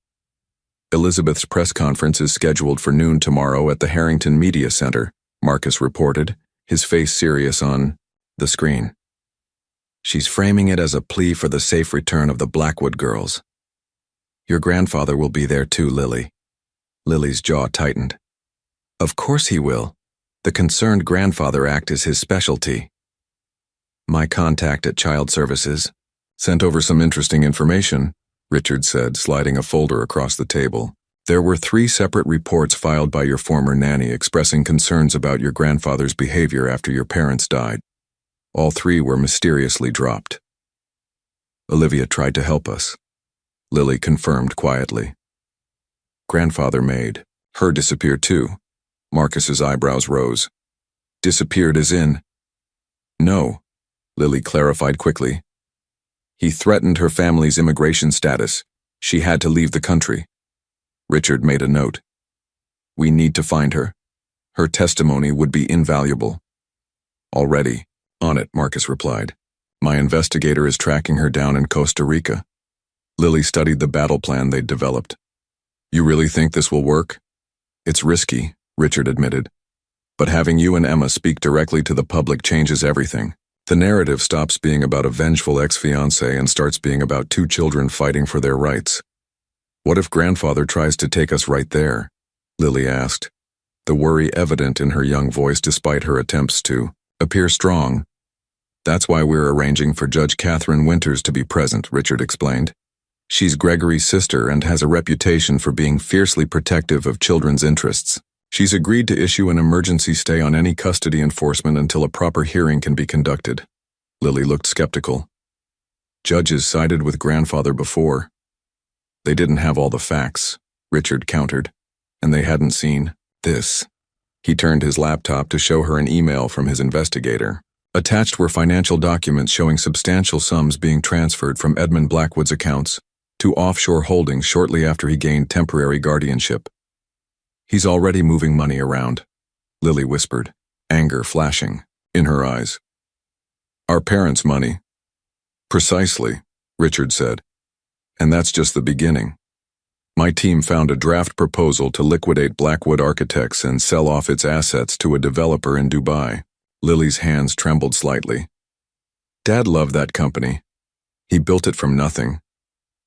Elizabeth's press conference is scheduled for noon tomorrow at the Harrington Media Center, Marcus reported, his face serious on the screen. She's framing it as a plea for the safe return of the Blackwood girls. Your grandfather will be there too, Lily. Lily's jaw tightened. Of course he will. The Concerned Grandfather Act is his specialty. My contact at Child Services sent over some interesting information, Richard said, sliding a folder across the table. There were 3 separate reports filed by your former nanny expressing concerns about your grandfather's behavior after your parents died. All 3 were mysteriously dropped. Olivia tried to help us, Lily confirmed quietly. Grandfather made her disappear too. Marcus's eyebrows rose. Disappeared as in? No, Lily clarified quickly. He threatened her family's immigration status. She had to leave the country. Richard made a note. We need to find her. Her testimony would be invaluable. Already. On it, Marcus replied. My investigator is tracking her down in Costa Rica. Lily studied the battle plan they'd developed. You really think this will work? It's risky, Richard admitted. But having you and Emma speak directly to the public changes everything. The narrative stops being about a vengeful ex-fiancé and starts being about 2 children fighting for their rights. What if grandfather tries to take us right there? Lily asked, the worry evident in her young voice despite her attempts to appear strong. That's why we're arranging for Judge Catherine Winters to be present, Richard explained. She's Gregory's sister and has a reputation for being fiercely protective of children's interests. She's agreed to issue an emergency stay on any custody enforcement until a proper hearing can be conducted. Lily looked skeptical. Judges sided with grandfather before. They didn't have all the facts, Richard countered, and they hadn't seen this. He turned his laptop to show her an email from his investigator. Attached were financial documents showing substantial sums being transferred from Edmund Blackwood's accounts to offshore holdings shortly after he gained temporary guardianship. He's already moving money around, Lily whispered, anger flashing in her eyes. Our parents' money. Precisely, Richard said. And that's just the beginning. My team found a draft proposal to liquidate Blackwood Architects and sell off its assets to a developer in Dubai. Lily's hands trembled slightly. Dad loved that company. He built it from nothing.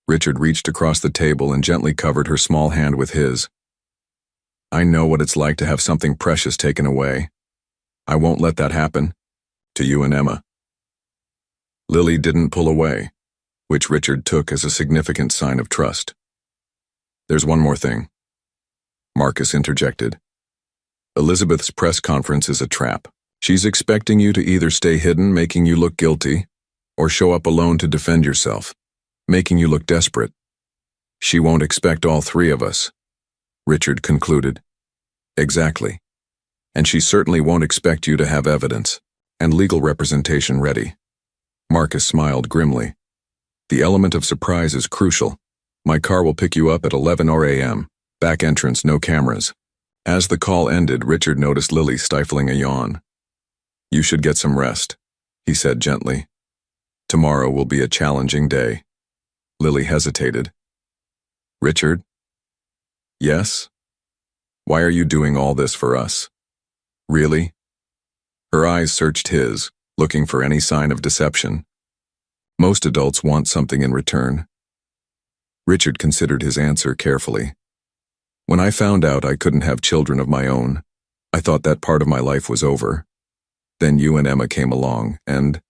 Richard reached across the table and gently covered her small hand with his. I know what it's like to have something precious taken away. I won't let that happen. To you and Emma. Lily didn't pull away, which Richard took as a significant sign of trust. There's one more thing. Marcus interjected. Elizabeth's press conference is a trap. She's expecting you to either stay hidden, making you look guilty, or show up alone to defend yourself, making you look desperate. She won't expect all 3 of us, Richard concluded. Exactly. And she certainly won't expect you to have evidence and legal representation ready. Marcus smiled grimly. The element of surprise is crucial. My car will pick you up at 11 a.m. Back entrance, no cameras. As the call ended, Richard noticed Lily stifling a yawn. You should get some rest, he said gently. Tomorrow will be a challenging day. Lily hesitated. Richard? Yes? Why are you doing all this for us? Really? Her eyes searched his, looking for any sign of deception. Most adults want something in return. Richard considered his answer carefully. When I found out I couldn't have children of my own, I thought that part of my life was over. Then you and Emma came along, and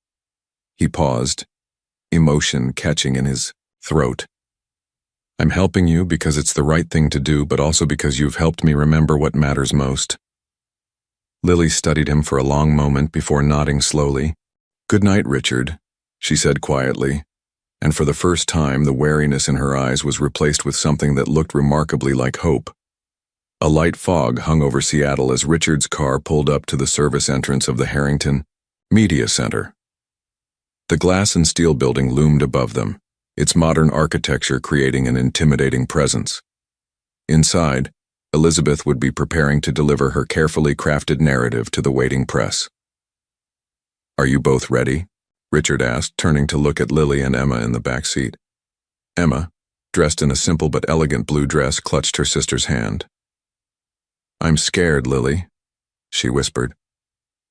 He paused, emotion catching in his throat. I'm helping you because it's the right thing to do, but also because you've helped me remember what matters most. Lily studied him for a long moment before nodding slowly. Good night, Richard, she said quietly, and for the first time the wariness in her eyes was replaced with something that looked remarkably like hope. A light fog hung over Seattle as Richard's car pulled up to the service entrance of the Harrington Media Center. The glass and steel building loomed above them, its modern architecture creating an intimidating presence. Inside, Elizabeth would be preparing to deliver her carefully crafted narrative to the waiting press. Are you both ready? Richard asked, turning to look at Lily and Emma in the back seat. Emma, dressed in a simple but elegant blue dress, clutched her sister's hand. I'm scared, Lily, she whispered.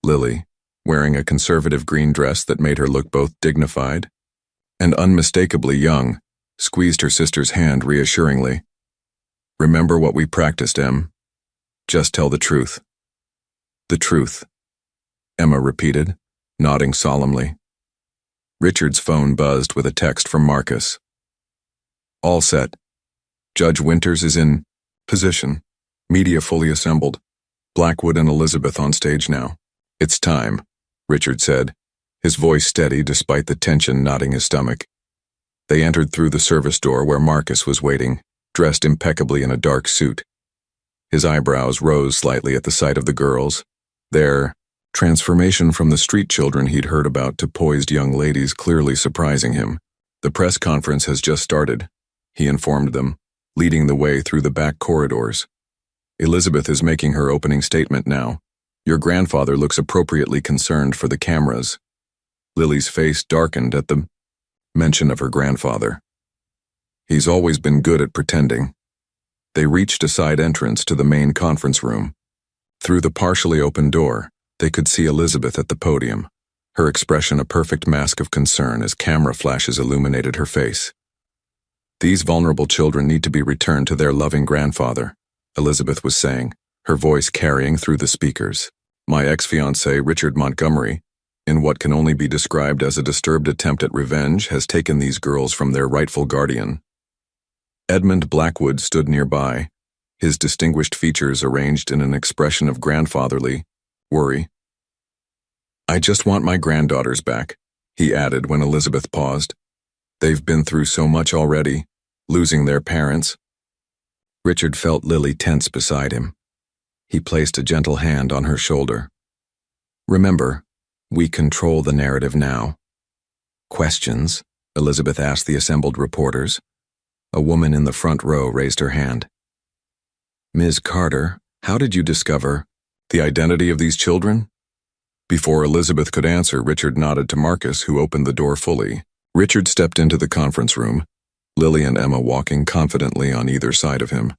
Lily, wearing a conservative green dress that made her look both dignified and unmistakably young, squeezed her sister's hand reassuringly. Remember what we practiced, Em. Just tell the truth. The truth, Emma repeated, nodding solemnly. Richard's phone buzzed with a text from Marcus. All set. Judge Winters is in position. Media fully assembled. Blackwood and Elizabeth on stage now. It's time, Richard said, his voice steady despite the tension knotting his stomach. They entered through the service door where Marcus was waiting, dressed impeccably in a dark suit. His eyebrows rose slightly at the sight of the girls, their transformation from the street children he'd heard about to poised young ladies clearly surprising him. The press conference has just started, he informed them, leading the way through the back corridors. Elizabeth is making her opening statement now. Your grandfather looks appropriately concerned for the cameras. Lily's face darkened at the mention of her grandfather. He's always been good at pretending. They reached a side entrance to the main conference room. Through the partially open door, they could see Elizabeth at the podium, her expression a perfect mask of concern as camera flashes illuminated her face. These vulnerable children need to be returned to their loving grandfather, Elizabeth was saying, her voice carrying through the speakers. My ex-fiancé, Richard Montgomery, in what can only be described as a disturbed attempt at revenge, has taken these girls from their rightful guardian. Edmund Blackwood stood nearby, his distinguished features arranged in an expression of grandfatherly worry. I just want my granddaughters back, he added when Elizabeth paused. They've been through so much already, losing their parents. Richard felt Lily tense beside him. He placed a gentle hand on her shoulder. Remember, we control the narrative now. Questions? Elizabeth asked the assembled reporters. A woman in the front row raised her hand. Ms. Carter, how did you discover the identity of these children? Before Elizabeth could answer, Richard nodded to Marcus, who opened the door fully. Richard stepped into the conference room, Lily and Emma walking confidently on either side of him.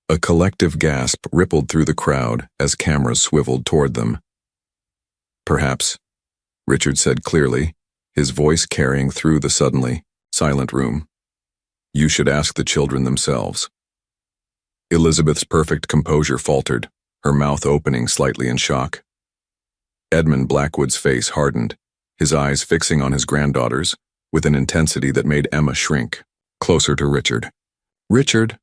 A collective gasp rippled through the crowd as cameras swiveled toward them. Perhaps, Richard said clearly, his voice carrying through the suddenly silent room. You should ask the children themselves. Elizabeth's perfect composure faltered, her mouth opening slightly in shock. Edmund Blackwood's face hardened, his eyes fixing on his granddaughters with an intensity that made Emma shrink, closer to Richard. Richard!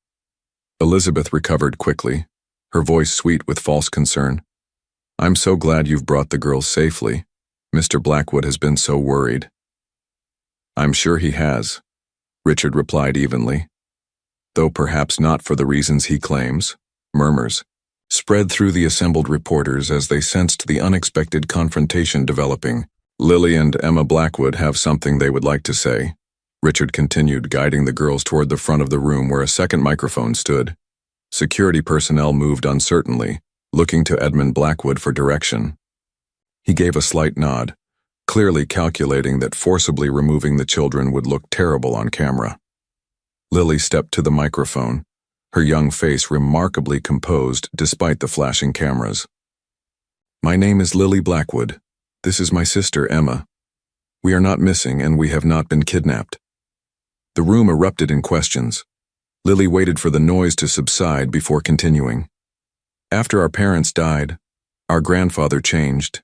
Elizabeth recovered quickly, her voice sweet with false concern. I'm so glad you've brought the girls safely. Mr. Blackwood has been so worried. I'm sure he has, Richard replied evenly. Though perhaps not for the reasons he claims. Murmurs spread through the assembled reporters as they sensed the unexpected confrontation developing. Lily and Emma Blackwood have something they would like to say, Richard continued, guiding the girls toward the front of the room where a second microphone stood. Security personnel moved uncertainly, looking to Edmund Blackwood for direction. He gave a slight nod, clearly calculating that forcibly removing the children would look terrible on camera. Lily stepped to the microphone, her young face remarkably composed despite the flashing cameras. My name is Lily Blackwood. This is my sister, Emma. We are not missing and we have not been kidnapped. The room erupted in questions. Lily waited for the noise to subside before continuing. After our parents died, our grandfather changed.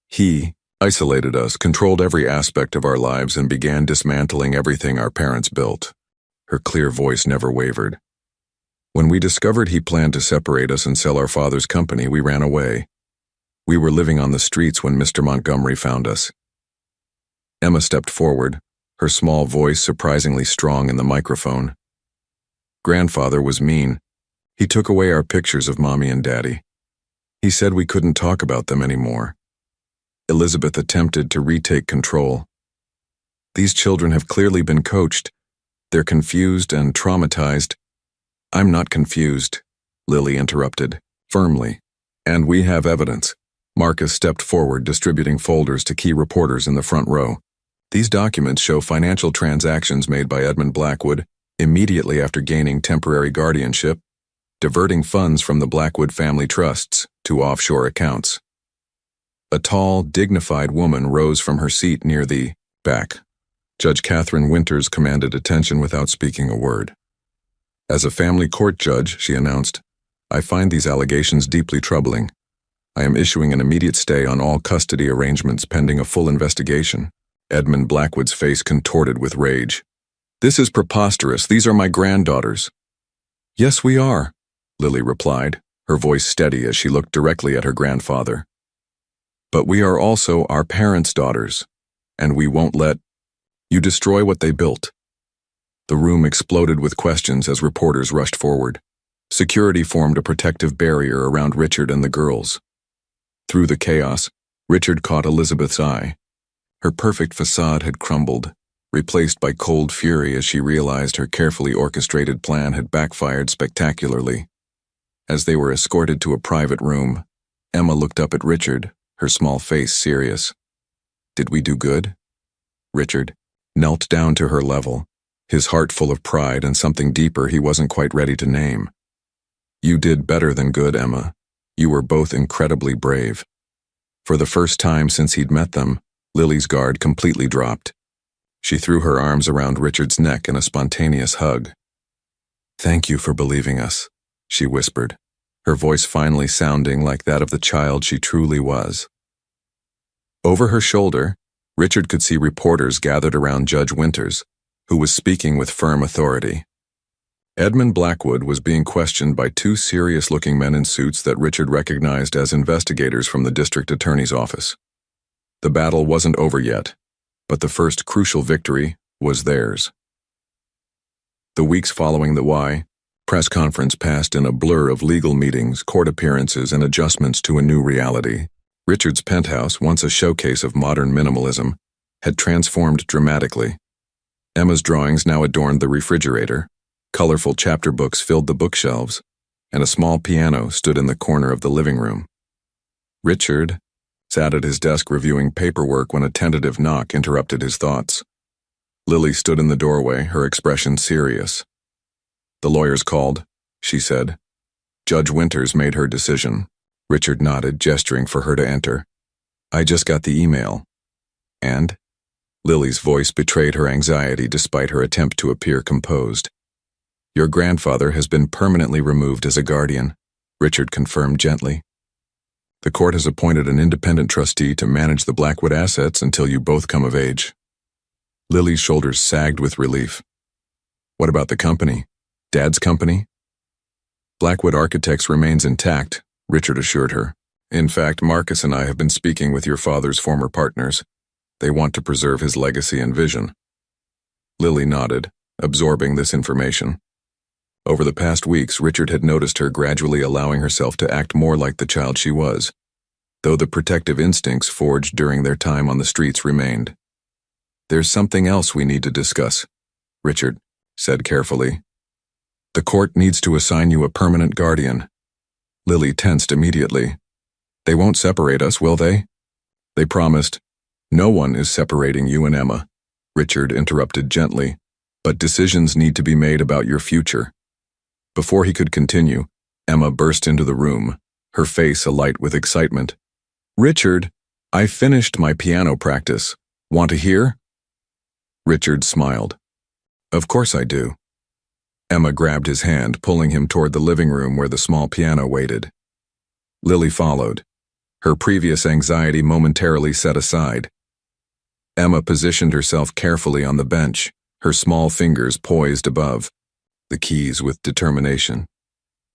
He isolated us, controlled every aspect of our lives, and began dismantling everything our parents built. Her clear voice never wavered. When we discovered he planned to separate us and sell our father's company, we ran away. We were living on the streets when Mr. Montgomery found us. Emma stepped forward, her small voice surprisingly strong in the microphone. Grandfather was mean. He took away our pictures of Mommy and Daddy. He said we couldn't talk about them anymore. Elizabeth attempted to retake control. These children have clearly been coached. They're confused and traumatized. I'm not confused, Lily interrupted, firmly. And we have evidence. Marcus stepped forward, distributing folders to key reporters in the front row. These documents show financial transactions made by Edmund Blackwood immediately after gaining temporary guardianship, diverting funds from the Blackwood family trusts to offshore accounts. A tall, dignified woman rose from her seat near the back. Judge Catherine Winters commanded attention without speaking a word. As a family court judge, she announced, I find these allegations deeply troubling. I am issuing an immediate stay on all custody arrangements pending a full investigation. Edmund Blackwood's face contorted with rage. This is preposterous. These are my granddaughters. Yes, we are, Lily replied, her voice steady as she looked directly at her grandfather. But we are also our parents' daughters, and we won't let you destroy what they built. The room exploded with questions as reporters rushed forward. Security formed a protective barrier around Richard and the girls. Through the chaos, Richard caught Elizabeth's eye. Her perfect facade had crumbled, replaced by cold fury as she realized her carefully orchestrated plan had backfired spectacularly. As they were escorted to a private room, Emma looked up at Richard, her small face serious. Did we do good? Richard knelt down to her level, his heart full of pride and something deeper he wasn't quite ready to name. You did better than good, Emma. You were both incredibly brave. For the first time since he'd met them, Lily's guard completely dropped. She threw her arms around Richard's neck in a spontaneous hug. Thank you for believing us, she whispered, her voice finally sounding like that of the child she truly was. Over her shoulder, Richard could see reporters gathered around Judge Winters, who was speaking with firm authority. Edmund Blackwood was being questioned by two serious-looking men in suits that Richard recognized as investigators from the district attorney's office. The battle wasn't over yet, but the first crucial victory was theirs. The weeks following the press conference passed in a blur of legal meetings, court appearances, and adjustments to a new reality. Richard's penthouse, once a showcase of modern minimalism, had transformed dramatically. Emma's drawings now adorned the refrigerator, colorful chapter books filled the bookshelves, and a small piano stood in the corner of the living room. Richard sat at his desk reviewing paperwork when a tentative knock interrupted his thoughts. Lily stood in the doorway, her expression serious. The lawyers called, she said. Judge Winters made her decision. Richard nodded, gesturing for her to enter. I just got the email. And? Lily's voice betrayed her anxiety despite her attempt to appear composed. Your grandfather has been permanently removed as a guardian, Richard confirmed gently. The court has appointed an independent trustee to manage the Blackwood assets until you both come of age. Lily's shoulders sagged with relief. What about the company? Dad's company? Blackwood Architects remains intact, Richard assured her. In fact, Marcus and I have been speaking with your father's former partners. They want to preserve his legacy and vision. Lily nodded, absorbing this information. Over the past weeks, Richard had noticed her gradually allowing herself to act more like the child she was, though the protective instincts forged during their time on the streets remained. There's something else we need to discuss, Richard said carefully. The court needs to assign you a permanent guardian. Lily tensed immediately. They won't separate us, will they? They promised. No one is separating you and Emma, Richard interrupted gently, but decisions need to be made about your future. Before he could continue, Emma burst into the room, her face alight with excitement. Richard, I finished my piano practice. Want to hear? Richard smiled. Of course I do. Emma grabbed his hand, pulling him toward the living room where the small piano waited. Lily followed, her previous anxiety momentarily set aside. Emma positioned herself carefully on the bench, her small fingers poised above, the keys with determination.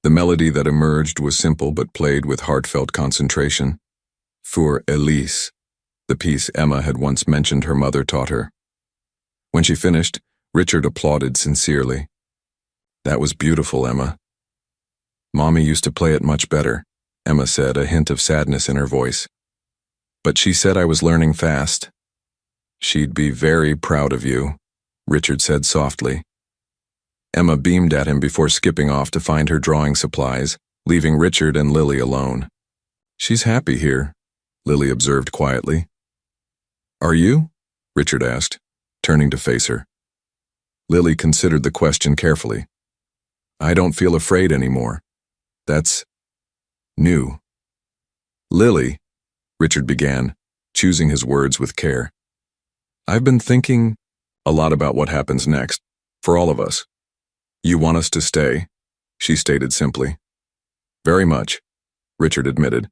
The melody that emerged was simple but played with heartfelt concentration. Für Elise, the piece Emma had once mentioned her mother taught her. When she finished, Richard applauded sincerely. "That was beautiful, Emma." "Mommy used to play it much better," Emma said, a hint of sadness in her voice. "But she said I was learning fast." "She'd be very proud of you," Richard said softly. Emma beamed at him before skipping off to find her drawing supplies, leaving Richard and Lily alone. "She's happy here," Lily observed quietly. "Are you?" Richard asked, turning to face her. Lily considered the question carefully. "I don't feel afraid anymore. That's new." "Lily," Richard began, choosing his words with care. "I've been thinking a lot about what happens next, for all of us." "You want us to stay?" she stated simply. "Very much," Richard admitted.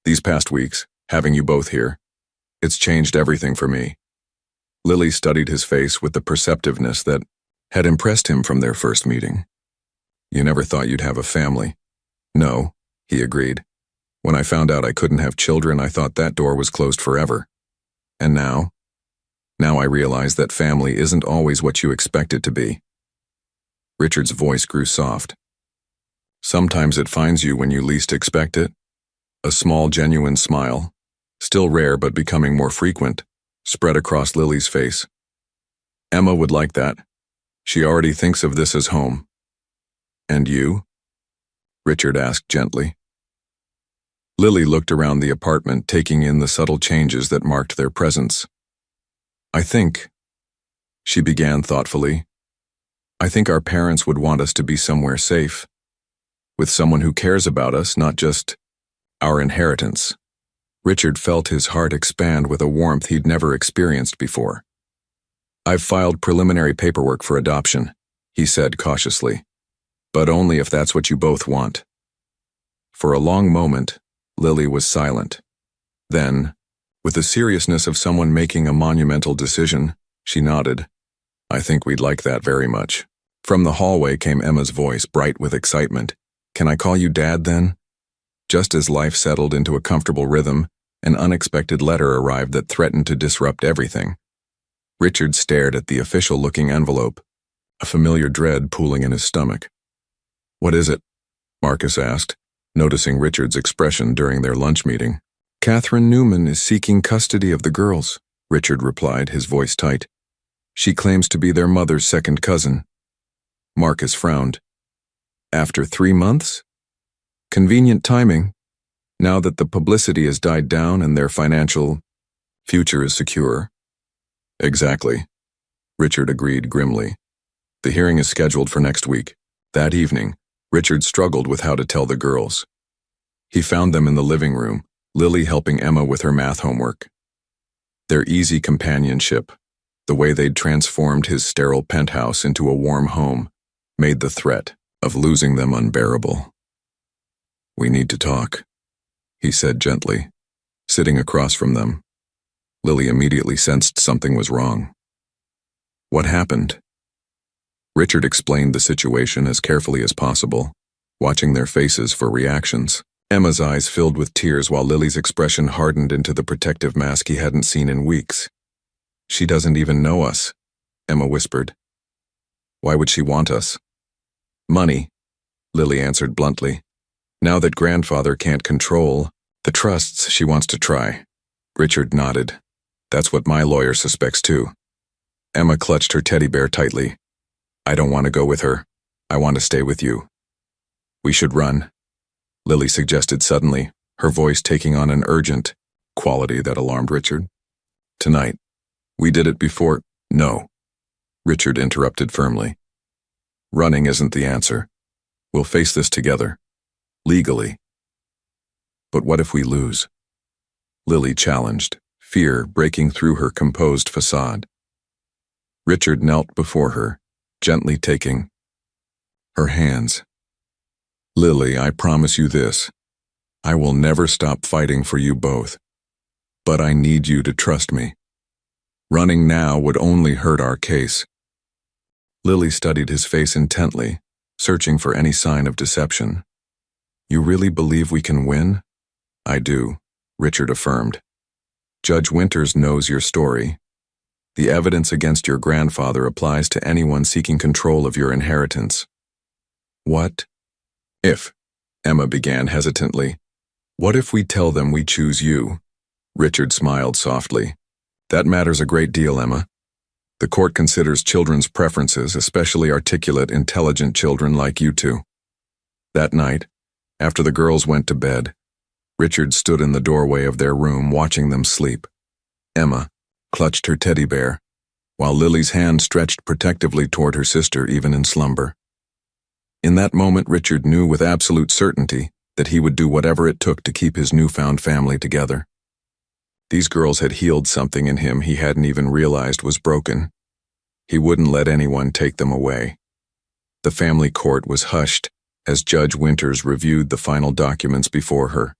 "These past weeks, having you both here, it's changed everything for me." Lily studied his face with the perceptiveness that had impressed him from their first meeting. "You never thought you'd have a family." "No," he agreed. "When I found out I couldn't have children, I thought that door was closed forever. And now I realize that family isn't always what you expect it to be." Richard's voice grew soft. "Sometimes it finds you when you least expect it." A small, genuine smile, still rare but becoming more frequent, spread across Lily's face. "Emma would like that. She already thinks of this as home." "And you?" Richard asked gently. Lily looked around the apartment, taking in the subtle changes that marked their presence. "I think," she began thoughtfully, "I think our parents would want us to be somewhere safe, with someone who cares about us, not just our inheritance." Richard felt his heart expand with a warmth he'd never experienced before. "I've filed preliminary paperwork for adoption," he said cautiously, "but only if that's what you both want." For a long moment, Lily was silent. Then, with the seriousness of someone making a monumental decision, she nodded. "I think we'd like that very much." From the hallway came Emma's voice, bright with excitement. "Can I call you Dad then?" Just as life settled into a comfortable rhythm, an unexpected letter arrived that threatened to disrupt everything. Richard stared at the official-looking envelope, a familiar dread pooling in his stomach. "What is it?" Marcus asked, noticing Richard's expression during their lunch meeting. "Catherine Newman is seeking custody of the girls," Richard replied, his voice tight. "She claims to be their mother's second cousin." Marcus frowned. "After 3 months? Convenient timing, now that the publicity has died down and their financial future is secure." "Exactly," Richard agreed grimly. "The hearing is scheduled for next week." That evening, Richard struggled with how to tell the girls. He found them in the living room, Lily helping Emma with her math homework. Their easy companionship, the way they'd transformed his sterile penthouse into a warm home, made the threat of losing them unbearable. "We need to talk," he said gently, sitting across from them. Lily immediately sensed something was wrong. "What happened?" Richard explained the situation as carefully as possible, watching their faces for reactions. Emma's eyes filled with tears while Lily's expression hardened into the protective mask he hadn't seen in weeks. "She doesn't even know us," Emma whispered. "Why would she want us?" "Money," Lily answered bluntly. "Now that grandfather can't control the trusts, she wants to try." Richard nodded. "That's what my lawyer suspects too." Emma clutched her teddy bear tightly. "I don't want to go with her. I want to stay with you." "We should run," Lily suggested suddenly, her voice taking on an urgent quality that alarmed Richard. "Tonight. We did it before." "No," Richard interrupted firmly. "Running isn't the answer. We'll face this together. Legally." "But what if we lose?" Lily challenged, fear breaking through her composed facade. Richard knelt before her, gently taking her hands. "Lily, I promise you this. I will never stop fighting for you both. But I need you to trust me. Running now would only hurt our case." Lily studied his face intently, searching for any sign of deception. "You really believe we can win?" "I do," Richard affirmed. "Judge Winters knows your story. The evidence against your grandfather applies to anyone seeking control of your inheritance." "What if?" Emma began hesitantly. "What if we tell them we choose you?" Richard smiled softly. "That matters a great deal, Emma. The court considers children's preferences, especially articulate, intelligent children like you two." That night, after the girls went to bed, Richard stood in the doorway of their room watching them sleep. Emma clutched her teddy bear, while Lily's hand stretched protectively toward her sister even in slumber. In that moment, Richard knew with absolute certainty that he would do whatever it took to keep his newfound family together. These girls had healed something in him he hadn't even realized was broken. He wouldn't let anyone take them away. The family court was hushed as Judge Winters reviewed the final documents before her.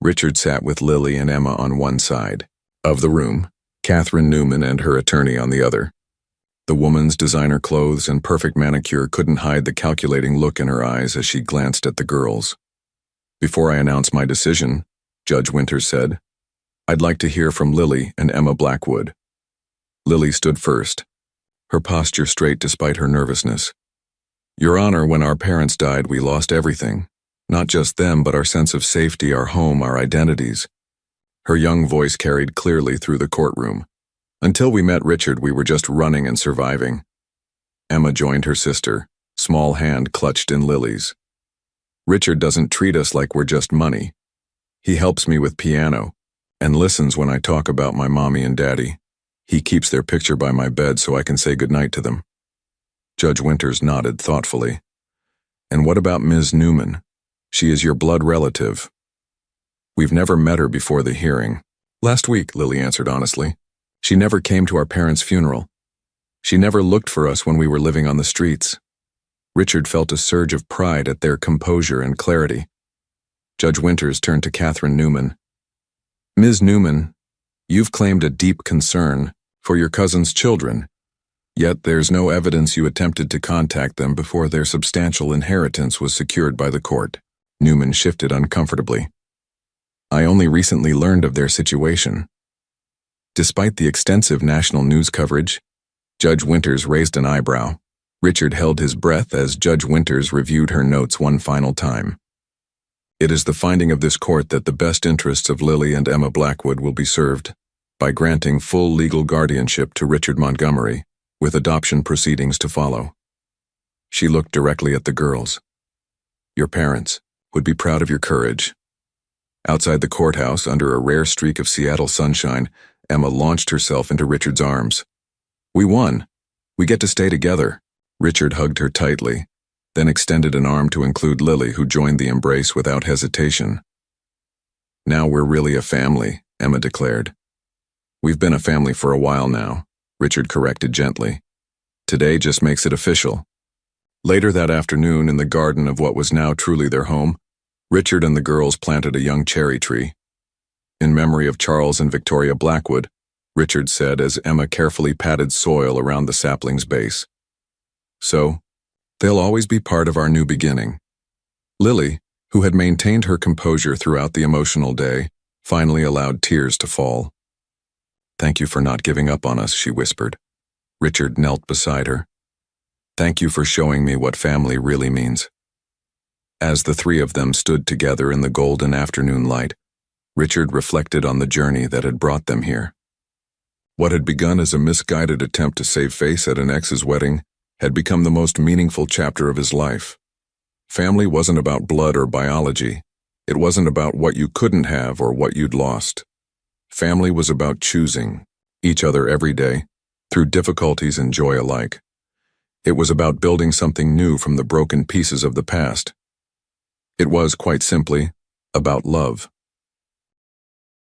Richard sat with Lily and Emma on one side of the room, Catherine Newman and her attorney on the other. The woman's designer clothes and perfect manicure couldn't hide the calculating look in her eyes as she glanced at the girls. "Before I announce my decision," Judge Winters said, "I'd like to hear from Lily and Emma Blackwood." Lily stood first, her posture straight despite her nervousness. "Your Honor, when our parents died, we lost everything. Not just them, but our sense of safety, our home, our identities." Her young voice carried clearly through the courtroom. "Until we met Richard, we were just running and surviving." Emma joined her sister, small hand clutched in Lily's. "Richard doesn't treat us like we're just money. He helps me with piano and listens when I talk about my mommy and daddy. He keeps their picture by my bed so I can say goodnight to them." Judge Winters nodded thoughtfully. "And what about Ms. Newman? She is your blood relative." "We've never met her before the hearing." "Last week," Lily answered honestly. "She never came to our parents' funeral. She never looked for us when we were living on the streets." Richard felt a surge of pride at their composure and clarity. Judge Winters turned to Catherine Newman. "Ms. Newman, you've claimed a deep concern for your cousin's children, yet there's no evidence you attempted to contact them before their substantial inheritance was secured by the court." Newman shifted uncomfortably. "I only recently learned of their situation." Despite the extensive national news coverage, Judge Winters raised an eyebrow. Richard held his breath as Judge Winters reviewed her notes one final time. "It is the finding of this court that the best interests of Lily and Emma Blackwood will be served by granting full legal guardianship to Richard Montgomery, with adoption proceedings to follow." She looked directly at the girls. "Your parents would be proud of your courage." Outside the courthouse, under a rare streak of Seattle sunshine, Emma launched herself into Richard's arms. "We won. We get to stay together." Richard hugged her tightly, then extended an arm to include Lily, who joined the embrace without hesitation. "Now we're really a family," Emma declared. "We've been a family for a while now," Richard corrected gently. "Today just makes it official." Later that afternoon, in the garden of what was now truly their home, Richard and the girls planted a young cherry tree. "In memory of Charles and Victoria Blackwood," Richard said as Emma carefully patted soil around the sapling's base. "So, they'll always be part of our new beginning." Lily, who had maintained her composure throughout the emotional day, finally allowed tears to fall. "Thank you for not giving up on us," she whispered. Richard knelt beside her. "Thank you for showing me what family really means." As the three of them stood together in the golden afternoon light, Richard reflected on the journey that had brought them here. What had begun as a misguided attempt to save face at an ex's wedding had become the most meaningful chapter of his life. Family wasn't about blood or biology. It wasn't about what you couldn't have or what you'd lost. Family was about choosing each other every day, through difficulties and joy alike. It was about building something new from the broken pieces of the past. It was, quite simply, about love.